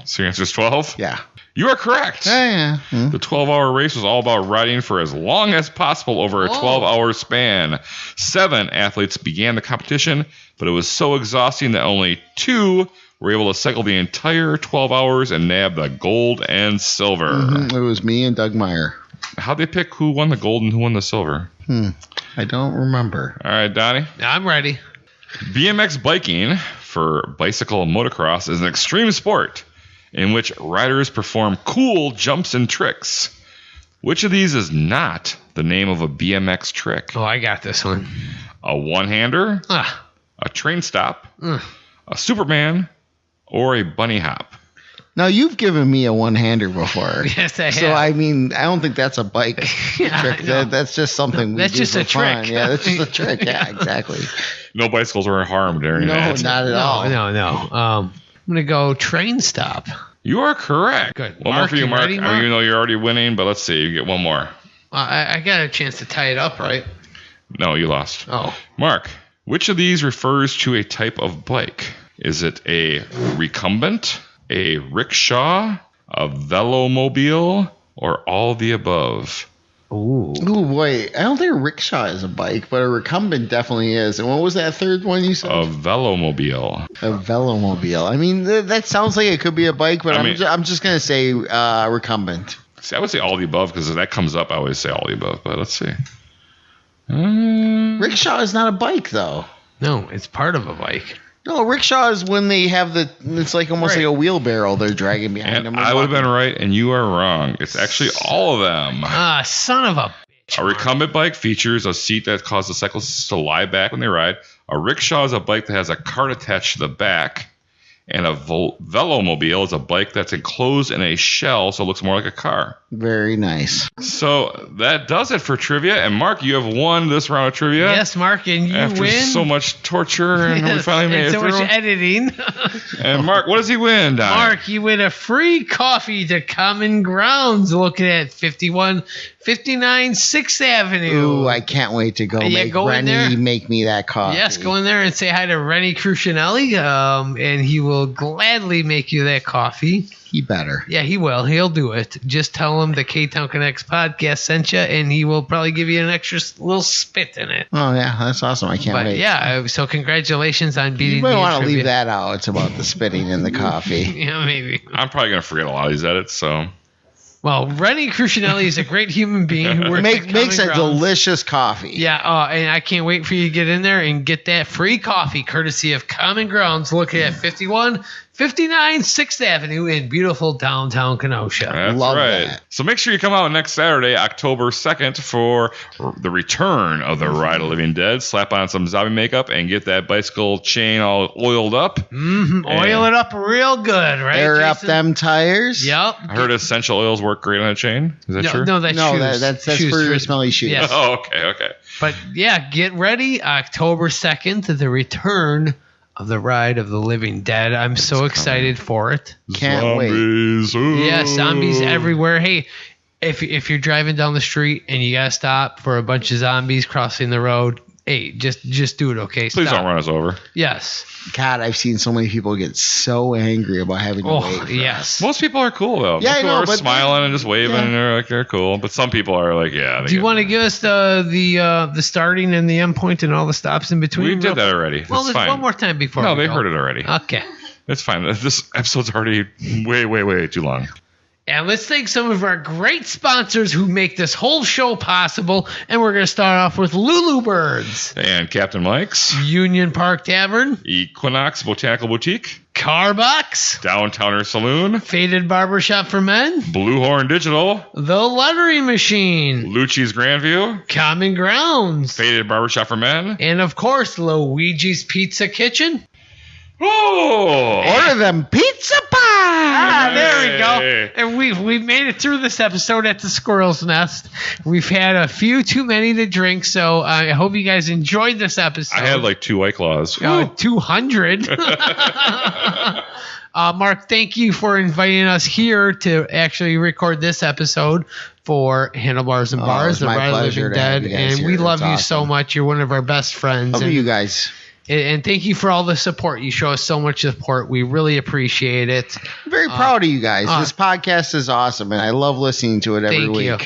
Speaker 2: So your answer is 12?
Speaker 1: Yeah.
Speaker 2: You are correct.
Speaker 1: Yeah.
Speaker 2: The 12-hour race was all about riding for as long as possible over a 12-hour span. 7 athletes began the competition, but it was so exhausting that only 2 were able to cycle the entire 12 hours and nab the gold and silver.
Speaker 1: Mhm. It was me and Doug Meyer.
Speaker 2: How'd they pick who won the gold and who won the silver?
Speaker 1: I don't remember.
Speaker 2: All right, Donnie.
Speaker 3: I'm ready.
Speaker 2: BMX biking, for bicycle motocross, is an extreme sport in which riders perform cool jumps and tricks. Which of these is not the name of a BMX trick?
Speaker 3: Oh, I got this one.
Speaker 2: A one-hander,
Speaker 3: Ah.
Speaker 2: a train stop,
Speaker 3: Mm.
Speaker 2: a Superman, or a bunny hop?
Speaker 1: Now, you've given me a one-hander before.
Speaker 3: Yes, I have.
Speaker 1: So, I mean, I don't think that's a bike
Speaker 3: Yeah,
Speaker 1: trick.
Speaker 3: I know.
Speaker 1: That's just something we
Speaker 3: That's
Speaker 1: do
Speaker 3: just
Speaker 1: for
Speaker 3: a
Speaker 1: fun.
Speaker 3: trick.
Speaker 1: Yeah, that's just a trick. Yeah, exactly.
Speaker 2: No bicycles were harmed during
Speaker 1: No,
Speaker 2: that.
Speaker 1: not at all.
Speaker 3: No. I'm going to go train stop.
Speaker 2: You are correct.
Speaker 3: Good.
Speaker 2: One more
Speaker 3: Mark,
Speaker 2: for you,
Speaker 3: you
Speaker 2: Mark.
Speaker 3: ready,
Speaker 2: I
Speaker 3: Mark?
Speaker 2: mean, even though you're already winning, but let's see. You get one more.
Speaker 3: I got a chance to tie it up, right?
Speaker 2: No, you lost.
Speaker 3: Oh.
Speaker 2: Mark, which of these refers to a type of bike? Is it a recumbent, a rickshaw, a velomobile, or all the above?
Speaker 3: Ooh.
Speaker 1: Ooh, boy. I don't think a rickshaw is a bike, but a recumbent definitely is. And what was that third one you said?
Speaker 2: A velomobile.
Speaker 1: A velomobile. I mean, that sounds like it could be a bike, but I'm just going to say recumbent.
Speaker 2: See, I would say all the above because if that comes up, I always say all the above. But let's see.
Speaker 1: Rickshaw is not a bike, though.
Speaker 3: No, it's part of a bike.
Speaker 1: No, rickshaw is when they have it's like almost
Speaker 3: Right.
Speaker 1: like a wheelbarrow they're dragging behind
Speaker 2: And
Speaker 1: them.
Speaker 2: I would have been right, and you are wrong. It's actually all of them.
Speaker 3: Ah, son of a bitch.
Speaker 2: A recumbent bike features a seat that causes cyclists to lie back when they ride. A rickshaw is a bike that has a cart attached to the back. And a velomobile is a bike that's enclosed in a shell, so it looks more like a car.
Speaker 1: Very nice.
Speaker 2: So that does it for trivia. And Mark, you have won this round of trivia.
Speaker 3: Yes, Mark, and you
Speaker 2: After
Speaker 3: win.
Speaker 2: so much torture, and we
Speaker 3: Yes,
Speaker 2: finally made
Speaker 3: and
Speaker 2: it
Speaker 3: so
Speaker 2: through.
Speaker 3: much editing.
Speaker 2: And Mark, what does he win, Don?
Speaker 3: Mark, you win a free coffee to Common Grounds looking at 5159 6th Avenue.
Speaker 1: Ooh, I can't wait to go
Speaker 3: Yeah,
Speaker 1: make
Speaker 3: go in
Speaker 1: Rennie
Speaker 3: there.
Speaker 1: make me that coffee.
Speaker 3: Yes, go in there and say hi to Rennie Crucianelli, and he will will gladly make you that coffee.
Speaker 1: He better.
Speaker 3: Yeah, he will. He'll do it. Just tell him the Ktown Connects podcast sent you, and he will probably give you an extra little spit in it.
Speaker 1: Oh, yeah. That's awesome. I can't
Speaker 3: But
Speaker 1: wait.
Speaker 3: yeah, so congratulations on beating
Speaker 1: You might
Speaker 3: the
Speaker 1: want to
Speaker 3: trivia.
Speaker 1: leave that out. It's about the spitting in the coffee.
Speaker 3: Yeah, maybe.
Speaker 2: I'm probably going to forget a lot of these edits, so.
Speaker 3: Well, Rennie Crucinelli is a great human being who works at
Speaker 1: Makes
Speaker 3: Common
Speaker 1: a
Speaker 3: Grounds.
Speaker 1: delicious coffee.
Speaker 3: Yeah, and I can't wait for you to get in there and get that free coffee courtesy of Common Grounds located at 5159 6th Avenue in beautiful downtown Kenosha.
Speaker 2: That's
Speaker 1: Love
Speaker 2: right.
Speaker 1: that.
Speaker 2: So make sure you come out next Saturday, October 2nd, for the return of the Ride of Living Dead. Slap on some zombie makeup and get that bicycle chain all oiled up.
Speaker 3: Oil it up real good, right?
Speaker 1: Air up
Speaker 3: Jason?
Speaker 1: them tires.
Speaker 3: Yep.
Speaker 2: I heard essential oils work great on a chain. Is that true?
Speaker 3: No, that's
Speaker 1: No,
Speaker 3: shoes.
Speaker 1: that's
Speaker 3: Shoes
Speaker 1: for your smelly shoes.
Speaker 3: Yes.
Speaker 2: Oh, okay.
Speaker 3: But yeah, get ready. October 2nd, the return of the Ride of the Living Dead. I'm so excited for it.
Speaker 1: Can't wait.
Speaker 2: Zombies. Ooh.
Speaker 3: Yeah, zombies everywhere. Hey, if you're driving down the street and you gotta stop for a bunch of zombies crossing the road, hey, just do it, okay?
Speaker 2: Please
Speaker 3: Stop.
Speaker 2: don't run us over.
Speaker 3: Yes.
Speaker 1: God, I've seen so many people get so angry about having to wait. For
Speaker 3: yes.
Speaker 2: Most people are cool though.
Speaker 1: Yeah,
Speaker 2: Most
Speaker 1: I
Speaker 2: people
Speaker 1: know,
Speaker 2: are
Speaker 1: but
Speaker 2: smiling and just waving,
Speaker 1: yeah.
Speaker 2: and they're cool. But some people are like, yeah.
Speaker 3: Do you want to give us the starting and the end point and all the stops in between?
Speaker 2: We did that already.
Speaker 3: Well,
Speaker 2: it's
Speaker 3: there's
Speaker 2: fine.
Speaker 3: one more time before.
Speaker 2: No,
Speaker 3: we
Speaker 2: they
Speaker 3: go.
Speaker 2: heard it already.
Speaker 3: Okay.
Speaker 2: It's fine. This episode's already way too long.
Speaker 3: And let's thank some of our great sponsors who make this whole show possible. And we're going to start off with Lulu Birds,
Speaker 2: And Captain Mike's,
Speaker 3: Union Park Tavern,
Speaker 2: Equinox Botanical Boutique,
Speaker 3: Carbox,
Speaker 2: Downtowner Saloon,
Speaker 3: Faded Barbershop for Men,
Speaker 2: Bluehorn Digital,
Speaker 3: The Lettering Machine,
Speaker 2: Lucci's Grandview,
Speaker 3: Common Grounds,
Speaker 2: Faded Barbershop for Men.
Speaker 3: and of course, Luigi's Pizza Kitchen.
Speaker 2: Oh!
Speaker 1: Order them pizza pie.
Speaker 3: Ah, there we
Speaker 2: Hey.
Speaker 3: go. And we've made it through this episode at the Squirrel's Nest. We've had a few too many to drink, so I hope you guys enjoyed this episode.
Speaker 2: I had like 2 White Claws.
Speaker 3: 200. Mark, thank you for inviting us here to actually record this episode for Handlebars and
Speaker 1: Oh,
Speaker 3: Bars,
Speaker 1: it's
Speaker 3: the
Speaker 1: my
Speaker 3: Ride of
Speaker 1: pleasure
Speaker 3: Living
Speaker 1: to have
Speaker 3: Dead,
Speaker 1: you guys
Speaker 3: and we
Speaker 1: here.
Speaker 3: love
Speaker 1: It's
Speaker 3: you so
Speaker 1: awesome.
Speaker 3: much. You're one of our best friends.
Speaker 1: Love
Speaker 3: and,
Speaker 1: you guys.
Speaker 3: and thank you for all the support. You show us so much support. We really appreciate it.
Speaker 1: I'm very proud of you guys. This podcast is awesome, and I love listening to it every
Speaker 3: Thank
Speaker 1: week.
Speaker 3: you.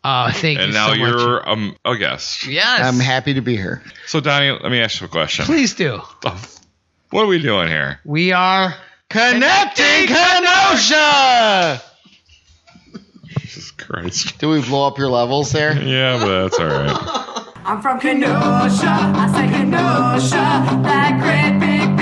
Speaker 3: Thank you
Speaker 2: And now
Speaker 3: so much.
Speaker 2: you're a guest.
Speaker 3: Yes.
Speaker 1: I'm happy to be here.
Speaker 2: So, Donnie, let me ask you a question.
Speaker 3: Please do.
Speaker 2: What are we doing here?
Speaker 3: We are
Speaker 1: Connecting Kenosha!
Speaker 2: Jesus Christ.
Speaker 1: Do we blow up your levels there?
Speaker 2: Yeah, but that's all right.
Speaker 4: I'm from Kenosha, I say Kenosha, that great big